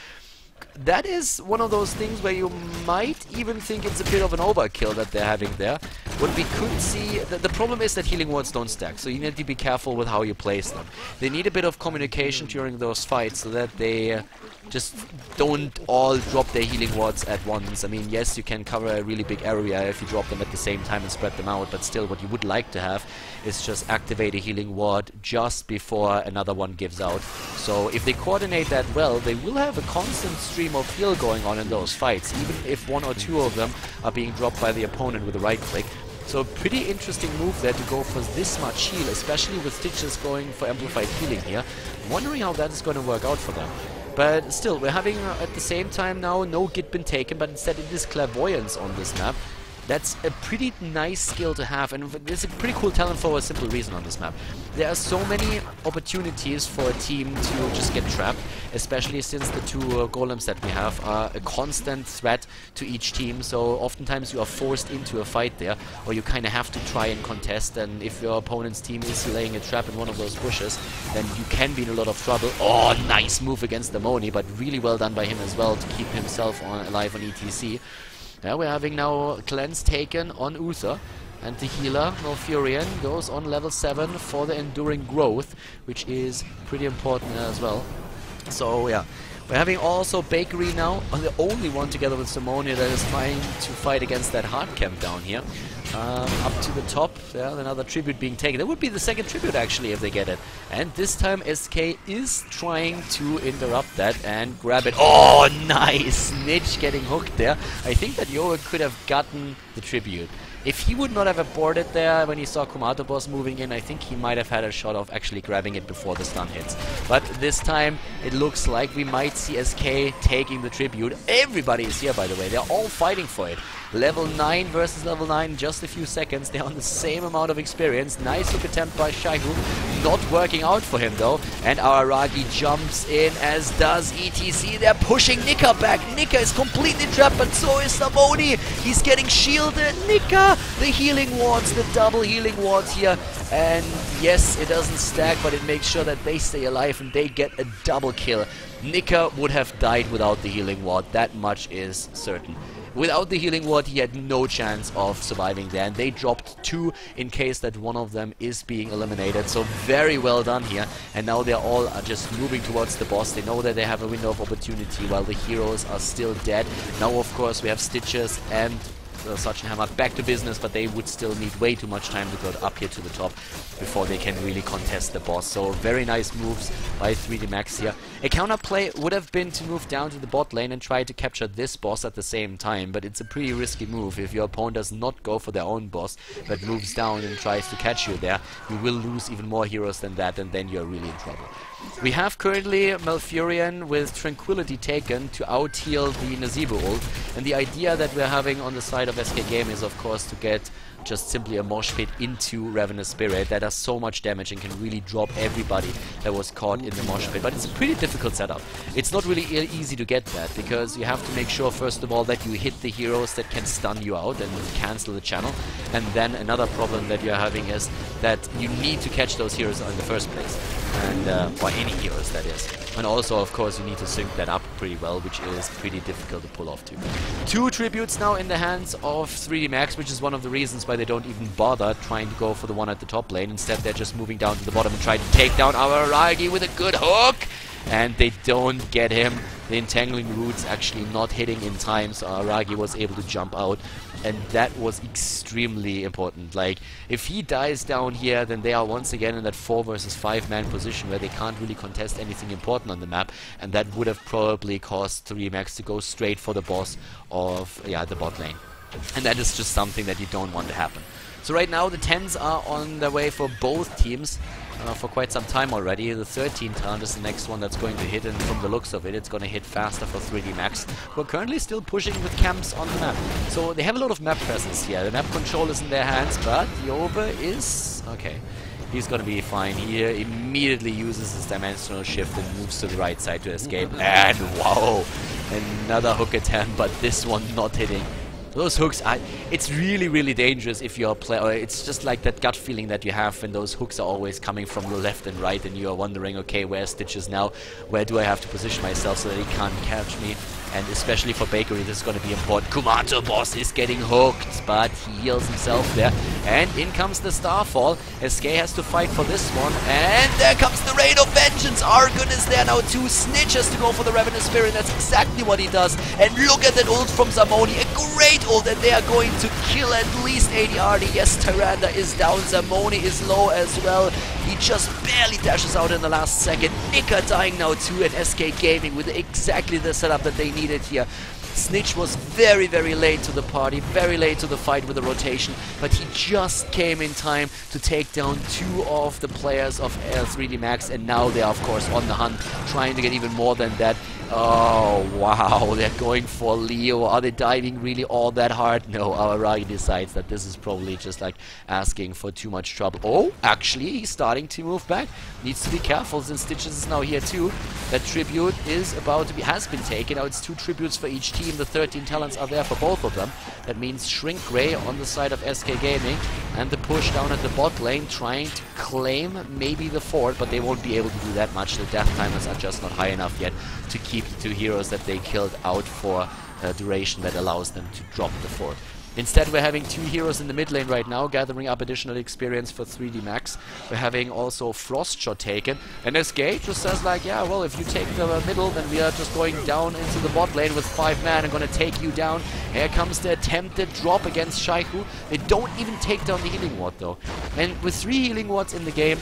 That is one of those things where you might even think it's a bit of an overkill that they're having there. What we could see, the problem is that healing wards don't stack, so you need to be careful with how you place them. They need a bit of communication during those fights so that they just don't all drop their healing wards at once. I mean, yes, you can cover a really big area if you drop them at the same time and spread them out, but still what you would like to have is just activate a healing ward just before another one gives out. So if they coordinate that well, they will have a constant stream of heal going on in those fights, even if one or two of them are being dropped by the opponent with a right click. So pretty interesting move there to go for this much heal, especially with Stitches going for amplified healing here. I'm wondering how that is going to work out for them. But still, we're having at the same time now no Git been taken, but instead it is Clairvoyance on this map. That's a pretty nice skill to have, and it's a pretty cool talent for a simple reason on this map. There are so many opportunities for a team to just get trapped, especially since the two golems that we have are a constant threat to each team, so oftentimes you are forced into a fight there, or you kind of have to try and contest, and if your opponent's team is laying a trap in one of those bushes, then you can be in a lot of trouble. Oh, nice move against the Moni, but really well done by him as well to keep himself alive on ETC. Yeah, we're having now Cleanse taken on Uther, and the healer, Malfurion, goes on level 7 for the Enduring Growth, which is pretty important as well. So yeah, we're having also Bakery now, the only one together with Simonia that is trying to fight against that hard camp down here. Up to the top, yeah, another tribute being taken. That would be the second tribute actually if they get it. And this time SK is trying to interrupt that and grab it. Oh, nice! Snitch getting hooked there. I think that Yoa could have gotten the tribute. If he would not have aborted there when he saw Kumato boss moving in, I think he might have had a shot of actually grabbing it before the stun hits. But this time, it looks like we might see SK taking the tribute. Everybody is here, by the way. They're all fighting for it. Level 9 versus level 9 in just a few seconds. They're on the same amount of experience. Nice hook attempt by Shaihu. Not working out for him, though. And Araragi jumps in, as does ETC. They're pushing Nika back. Nika is completely trapped, but so is Samoni. He's getting shielded. Nika! The healing wards, the double healing wards here. And yes, it doesn't stack, but it makes sure that they stay alive and they get a double kill. Nika would have died without the healing ward. That much is certain. Without the healing ward, he had no chance of surviving there, and they dropped 2 in case that one of them is being eliminated. So very well done here, and now they're all just moving towards the boss. They know that they have a window of opportunity while the heroes are still dead. Now, of course, we have Stitches and Sachinhammer back to business, but they would still need way too much time to go up here to the top before they can really contest the boss. So very nice moves by 3D Max here. A counterplay would have been to move down to the bot lane and try to capture this boss at the same time, but it's a pretty risky move. If your opponent does not go for their own boss, but moves down and tries to catch you there, you will lose even more heroes than that, and then you're really in trouble. We have currently Malfurion with Tranquility taken to out-heal the Nazeebo ult, and the idea that we're having on the side of SK Game is of course to get just simply a mosh pit into Ravenous Spirit that does so much damage and can really drop everybody that was caught in the mosh pit. But it's a pretty difficult setup. It's not really easy to get that, because you have to make sure first of all that you hit the heroes that can stun you out and cancel the channel, and then another problem that you're having is that you need to catch those heroes in the first place, and or any heroes that is. And also of course you need to sync that up pretty well, which is pretty difficult to pull off too. 2 tributes now in the hands of 3D Max, which is one of the reasons why they don't even bother trying to go for the one at the top lane. Instead they're just moving down to the bottom and trying to take down our Aragi with a good hook, and they don't get him. The entangling roots actually not hitting in time, so Aragi was able to jump out, and that was extremely important. Like, if he dies down here, then they are once again in that 4 versus 5 man position where they can't really contest anything important on the map, and that would have probably caused 3D Max to go straight for the boss of the bot lane. And that is just something that you don't want to happen. So right now the 10s are on their way for both teams for quite some time already. The 13 talent is the next one that's going to hit, and from the looks of it, it's going to hit faster for 3D Max, who are currently still pushing with camps on the map. So they have a lot of map presence here. The map control is in their hands, but Yobe is... okay. He's gonna be fine. He immediately uses his dimensional shift and moves to the right side to escape. And wow! Another hook attempt, but this one not hitting. Those hooks are... it's really, really dangerous if you're a player. It's just like that gut feeling that you have when those hooks are always coming from the left and right and you are wondering, okay, where's Stitches now? Where do I have to position myself so that he can't catch me? And especially for Bakery, this is going to be important. Kumato Boss is getting hooked, but he heals himself there. And in comes the Starfall. SK has to fight for this one. And there comes the Rain of Vengeance. Argon is there now too. Snitch has to go for the Ravenous Spirit. That's exactly what he does. And look at that ult from Zamoni. A great ult, and they are going to kill at least 80 RD. Yes, Tyrande is down. Zamoni is low as well. He just barely dashes out in the last second. Nika dying now too, and SK Gaming with exactly the setup that they needed here. Snitch was very, very late to the party, very late to the fight with the rotation, but he just came in time to take down 2 of the players of 3D Max, and now they are, of course, on the hunt, trying to get even more than that. Oh, wow, they're going for Leo. Are they diving really all that hard? No, Araragi decides that this is probably just like asking for too much trouble. Oh, actually, he's starting to move back. Needs to be careful since Stitches is now here too. That tribute is about to be, has been taken. Now it's 2 tributes for each team. The 13 talents are there for both of them. That means Shrink Ray on the side of SK Gaming, and the push down at the bot lane, trying to claim maybe the fort, but they won't be able to do that much. The death timers are just not high enough yet to keep the 2 heroes that they killed out for a duration that allows them to drop the fort. Instead, we're having 2 heroes in the mid lane right now, gathering up additional experience for 3D Max. We're having also Frost Shot taken, and SK just says like, yeah, well, if you take the middle, then we are just going down into the bot lane with 5 man and gonna take you down. Here comes the attempted drop against Shaiku. They don't even take down the healing ward though. And with 3 healing wards in the game,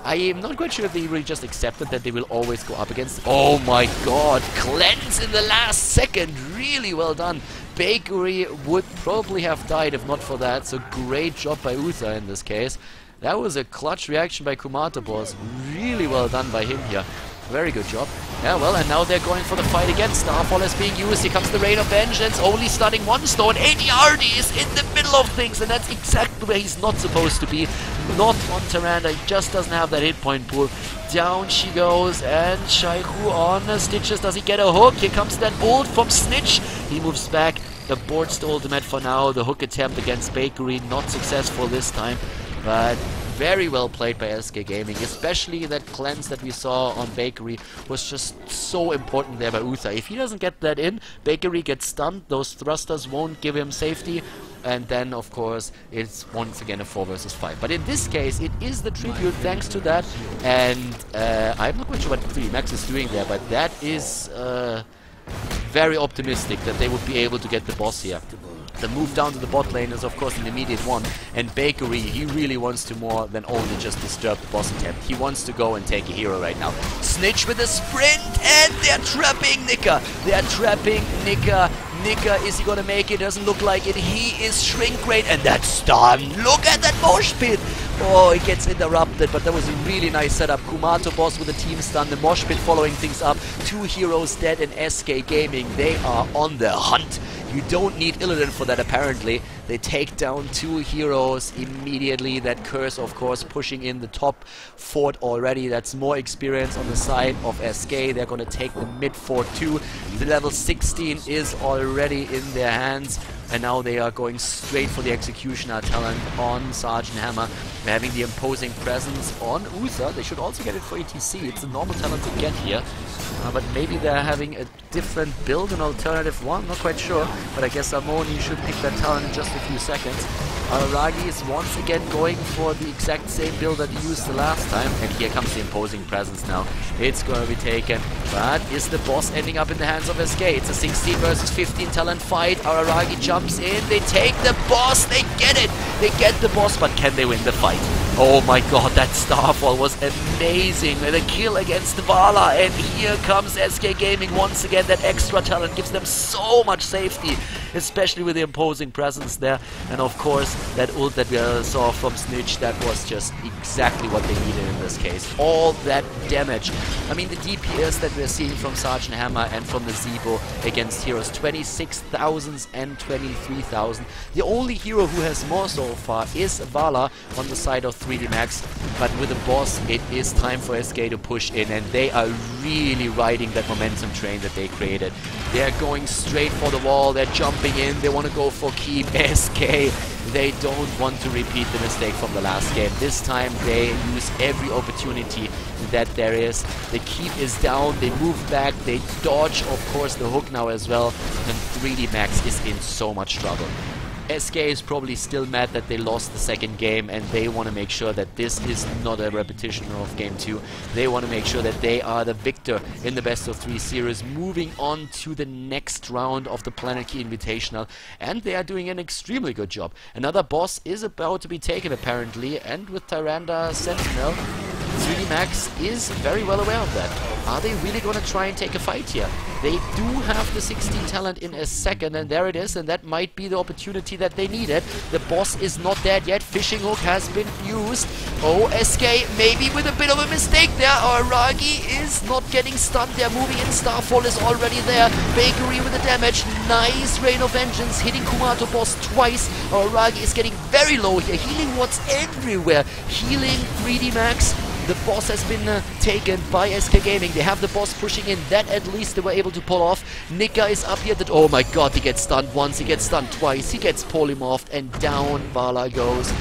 I am not quite sure if they really just accepted that they will always go up against... oh my god, cleanse in the last second, really well done. Bakery would probably have died if not for that, so great job by Uther in this case. That was a clutch reaction by Kumato Boss, really well done by him here. Very good job. Yeah, well, and now they're going for the fight again. Starfall is being used. Here comes the Rain of Vengeance, only stunning 1 stone. 80 RD is in the middle of things, and that's exactly where he's not supposed to be. Not on Tyrande, he just doesn't have that hit point pool. Down she goes, and Shaiku on Stitches. Does he get a hook? Here comes that ult from Snitch. He moves back, aborts the ultimate for now. The hook attempt against Bakery, not successful this time, but very well played by SK Gaming, especially that cleanse that we saw on Bakery was just so important there by Uther. If he doesn't get that in, Bakery gets stunned, those thrusters won't give him safety, and then of course it's once again a 4 versus 5. But in this case it is the tribute thanks to that, and I'm not quite sure what 3D Max is doing there, but that is very optimistic that they would be able to get the boss here. The move down to the bot lane is of course an immediate one, and Bakery, he really wants to more than only just disturb the boss attempt. He wants to go and take a hero right now. Snitch with a sprint, and they're trapping Nika. They're trapping Nika. Nika, is he gonna make it? Doesn't look like it. He is Shrink Ray, and that stun. Look at that mosh pit. Oh, it gets interrupted, but that was a really nice setup. Kumato Boss with a team stun, the mosh pit following things up. 2 heroes dead, and SK Gaming, they are on the hunt. You don't need Illidan for that, apparently. They take down 2 heroes immediately. That Curse, of course, pushing in the top fort already. That's more experience on the side of SK. They're going to take the mid fort too. The level 16 is already in their hands. And now they are going straight for the Executioner talent on Sergeant Hammer. They're having the imposing presence on Uther. They should also get it for ETC. It's a normal talent to get here. But maybe they're having a different build, an alternative one, not quite sure. But I guess Amoni should pick that talent in just a few seconds. Araragi is once again going for the exact same build that he used the last time. And here comes the imposing presence now. It's going to be taken. But is the boss ending up in the hands of SK? It's a 16 versus 15 talent fight. Araragi jumps in. They take the boss. They get it. They get the boss. But can they win the fight? Oh my god, that Starfall was amazing. The kill against Vala, and here comes SK Gaming once again. That extra talent gives them so much safety, especially with the imposing presence there. And of course, that ult that we saw from Snitch, that was just exactly what they needed in this case. All that damage. I mean, the DPS that we're seeing from Sergeant Hammer and from the Zeebo against heroes, 26,000 and 23,000. The only hero who has more so far is Vala on the side of 3D Max, but with the boss, it is time for SK to push in, and they are really riding that momentum train that they created. They're going straight for the wall, they're jumping in, they want to go for keep. SK, they don't want to repeat the mistake from the last game. This time they use every opportunity that there is. The keep is down, they move back, they dodge, of course, the hook now as well, and 3D Max is in so much trouble. SK is probably still mad that they lost the second game, and they want to make sure that this is not a repetition of game 2. They want to make sure that they are the victor in the best of 3 series, moving on to the next round of the Planetkey Invitational, and they are doing an extremely good job. Another boss is about to be taken apparently, and with Tyrande Sentinel, 3D Max is very well aware of that. Are they really going to try and take a fight here? They do have the 16 talent in a second, and there it is, and that might be the opportunity that they needed. The boss is not dead yet. Fishing hook has been used. Oh, SK maybe with a bit of a mistake there. Aragi is not getting stunned. They're moving in. Starfall is already there. Bakery with the damage. Nice Rain of Vengeance hitting Kumato boss twice. Aragi is getting very low here. Healing what's everywhere. Healing 3D Max. The boss has been taken by SK Gaming. They have the boss pushing in. That at least they were able to pull off. Nika is up here. Oh my god, he gets stunned once, he gets stunned twice, he gets polymorphed, and down Vala goes.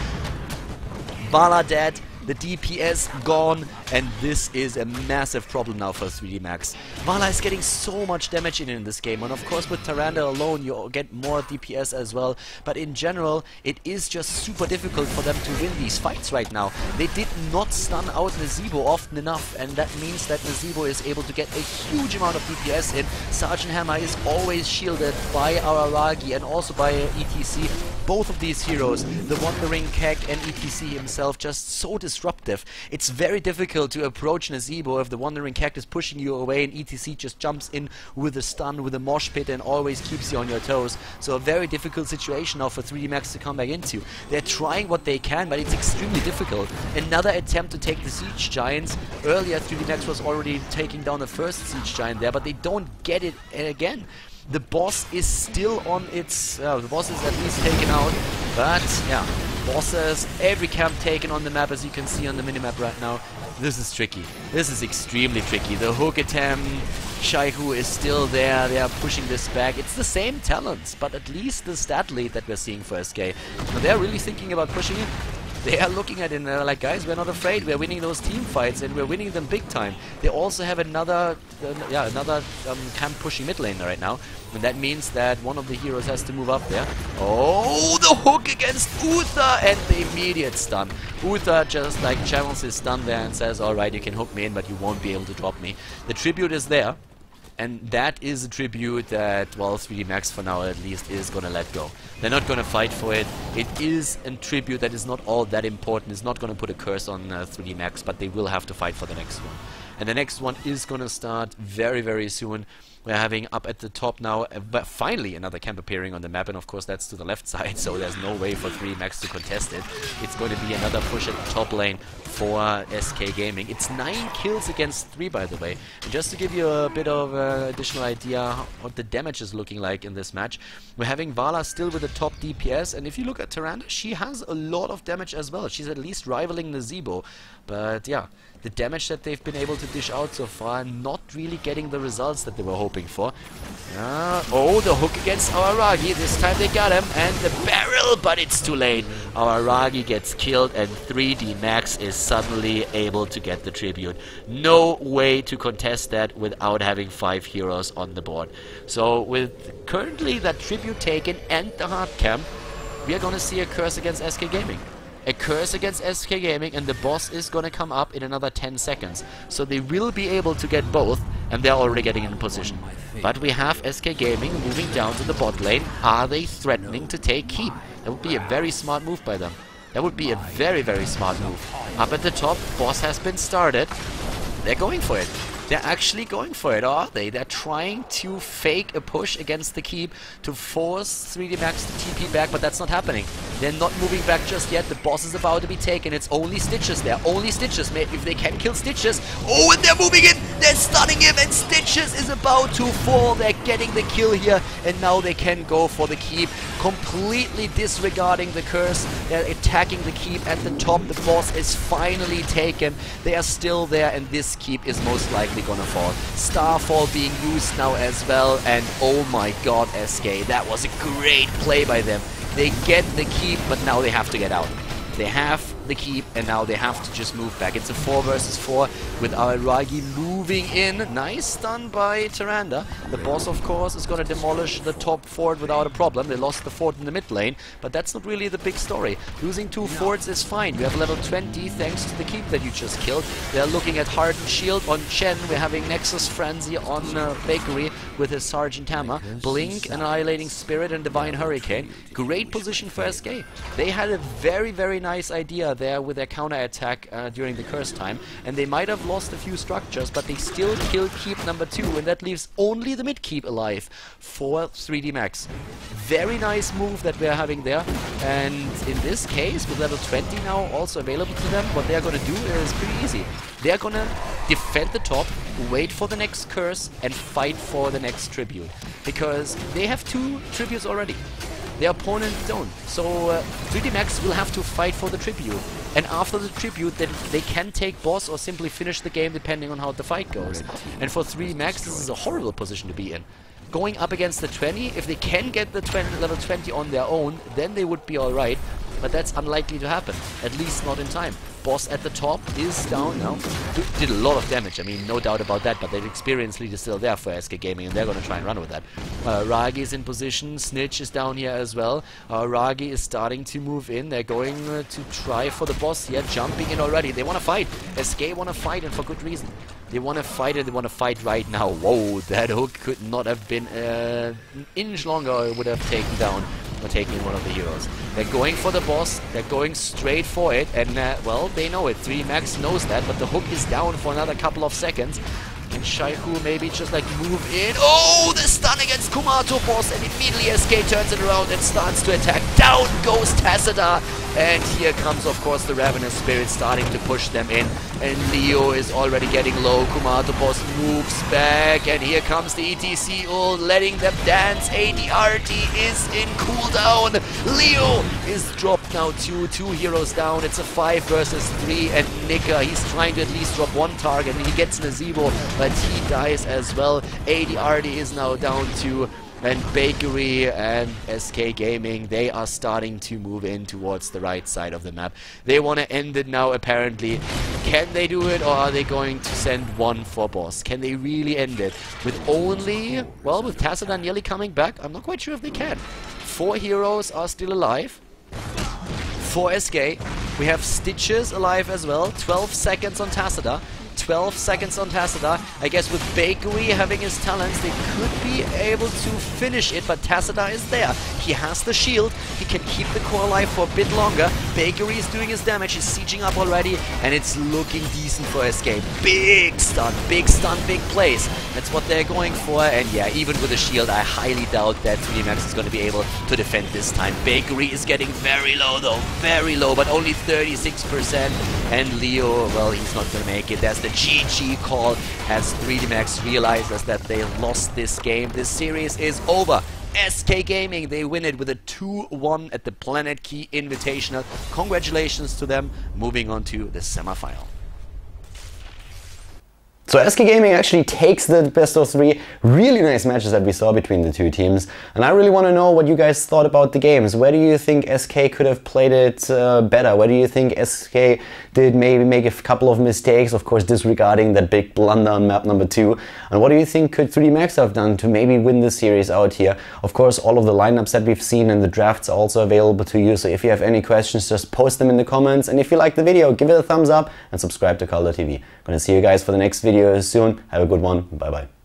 Vala dead. The DPS gone, and this is a massive problem now for 3D Max. Vala is getting so much damage in this game, and of course with Tyrande alone you get more DPS as well, but in general it is just super difficult for them to win these fights right now. They did not stun out Nazeebo often enough, and that means that Nazeebo is able to get a huge amount of DPS in. Sergeant Hammer is always shielded by Araragi and also by ETC. Both of these heroes, the Wandering Keg and ETC himself, just so disruptive. It's very difficult to approach Nazeebo if the Wandering Keg is pushing you away and ETC just jumps in with a stun, with a mosh pit, and always keeps you on your toes. So a very difficult situation now for 3D Max to come back into. They're trying what they can, but it's extremely difficult. Another attempt to take the Siege Giants. Earlier 3D Max was already taking down the first Siege Giant there, but they don't get it again. The boss is still on its... the boss is at least taken out, but yeah, bosses, every camp taken on the map, as you can see on the minimap right now. This is tricky. This is extremely tricky. The hook attempt, Shaihu is still there, they are pushing this back. It's the same talents, but at least the stat lead that we're seeing for SK. Now they're really thinking about pushing it. They are looking at it and they're like, guys, we're not afraid. We're winning those team fights and we're winning them big time. They also have another camp pushing mid lane right now. And that means that one of the heroes has to move up there. Oh, the hook against Uther and the immediate stun. Uther just like channels his stun there and says, alright, you can hook me in, but you won't be able to drop me. The tribute is there. And that is a tribute that, well, 3D Max for now at least is gonna let go. They're not gonna fight for it. It is a tribute that is not all that important. It's not gonna put a curse on 3D Max, but they will have to fight for the next one. And the next one is gonna start very, very soon. We're having up at the top now, but finally another camp appearing on the map, and of course that's to the left side, so there's no way for 3D Max to contest it. It's going to be another push at the top lane for SK Gaming. It's 9 kills against 3, by the way. And just to give you a bit of additional idea what the damage is looking like in this match, we're having Vala still with the top DPS, and if you look at Tyrande, she has a lot of damage as well. She's at least rivaling Nazeebo, but yeah, the damage that they've been able to dish out so far, not really getting the results that they were hoping for. Oh, the hook against Araragi. This time they got him, and the barrel, but it's too late. Araragi gets killed, and 3D Max is suddenly able to get the tribute. No way to contest that without having 5 heroes on the board. So with currently that tribute taken and the hard camp, we are going to see a curse against SK Gaming. A curse against SK Gaming, and the boss is gonna come up in another 10 seconds. So they will be able to get both, and they're already getting in position. But we have SK Gaming moving down to the bot lane. Are they threatening to take keep? That would be a very smart move by them. That would be a very, very smart move. Up at the top, boss has been started. They're going for it. They're actually going for it, are they? They're trying to fake a push against the keep to force 3D Max to TP back, but that's not happening. They're not moving back just yet. The boss is about to be taken. It's only Stitches there. Only Stitches. Maybe if they can kill Stitches. Oh, and they're moving in. They're stunning him, and Stitches is about to fall. They're getting the kill here, and now they can go for the keep. Completely disregarding the curse. They're attacking the keep at the top. The boss is finally taken. They are still there, and this keep is most likely gonna fall. Starfall being used now as well, and oh my god, SK, that was a great play by them. They get the keep, but now they have to get out. They have the keep, and now they have to just move back. It's a 4 versus 4 with Aragi moving in. Nice stun by Tyrande. The boss, of course, is going to demolish the top fort without a problem. They lost the fort in the mid lane, but that's not really the big story. Losing 2 forts is fine. You have level 20 thanks to the keep that you just killed. They're looking at Hardened Shield on Chen. We're having Nexus Frenzy on Bakery with his Sergeant Hammer. Blink, Annihilating Spirit, and Divine Hurricane. Great position for SK. They had a very, very nice idea there with their counter-attack during the curse time, and they might have lost a few structures, but they still killed keep number 2, and that leaves only the mid keep alive for 3D Max. Very nice move that we're having there, and in this case, with level 20 now also available to them, what they're gonna do is pretty easy. They're gonna defend the top, wait for the next curse, and fight for the next tribute, because they have 2 tributes already. Their opponent don't. So 3D Max will have to fight for the tribute. And after the tribute, then they can take boss or simply finish the game depending on how the fight goes. And for 3D Max, this is a horrible position to be in. Going up against the 20, if they can get the level 20 on their own, then they would be alright. But that's unlikely to happen, at least not in time. Boss at the top is down now. Did a lot of damage, I mean, no doubt about that, but the experience lead is still there for SK Gaming, and they're gonna try and run with that. Ragi is in position, Snitch is down here as well. Ragi is starting to move in. They're going to try for the boss here, jumping in already. They want to fight. SK want to fight, and for good reason. They want to fight, and they want to fight right now. Whoa, that hook could not have been an inch longer, or it would have taken down or taken in one of the heroes. They're going for the boss. They're going straight for it, and well, they know it. 3 Max knows that, but the hook is down for another couple of seconds. And Shaiku maybe just like move in. Oh, the stun against Kumato boss, and immediately SK turns it around and starts to attack. Down goes Tacita, and here comes of course the Ravenous Spirit starting to push them in. And Leo is already getting low. Kumato boss moves back, and here comes the ETC ult, letting them dance. ADRT is in cooldown. Leo is dropped now to 2 heroes down. It's a 5 versus 3, and Nika, he's trying to at least drop 1 target, and he gets Nazebo, but he dies as well. ADRT is now down to, and Bakery and SK Gaming, they are starting to move in towards the right side of the map. They want to end it now, apparently. Can they do it, or are they going to send 1 for boss? Can they really end it? With only, well, with Tacita nearly coming back, I'm not quite sure if they can. 4 heroes are still alive. For SK, we have Stitches alive as well. 12 seconds on Tacita. 12 seconds on Tacita. I guess with Bakery having his talents, they could be able to finish it, but Tacita is there. He has the shield. He can keep the core alive for a bit longer. Bakery is doing his damage. He's sieging up already, and it's looking decent for SK. Big stun, big plays. That's what they're going for, and yeah, even with a shield, I highly doubt that 3D Max is going to be able to defend this time. Bakery is getting very low though, very low, but only 36%. And Leo, well, he's not going to make it. That's the GG call as 3D Max realizes that they lost this game. This series is over. SK Gaming, they win it with a 2-1 at the Planetkey Invitational. Congratulations to them, moving on to the semifinal. So SK Gaming actually takes the best of 3 really nice matches that we saw between the 2 teams, and I really want to know what you guys thought about the games. Where do you think SK could have played it better? Where do you think SK did maybe make a couple of mistakes, of course disregarding that big blunder on map number 2? And what do you think could 3D Max have done to maybe win the series out here? Of course, all of the lineups that we've seen and the drafts are also available to you, so if you have any questions, just post them in the comments, and if you like the video, give it a thumbs up and subscribe to Khaldor TV. Gonna see you guys for the next video soon. Have a good one. Bye bye.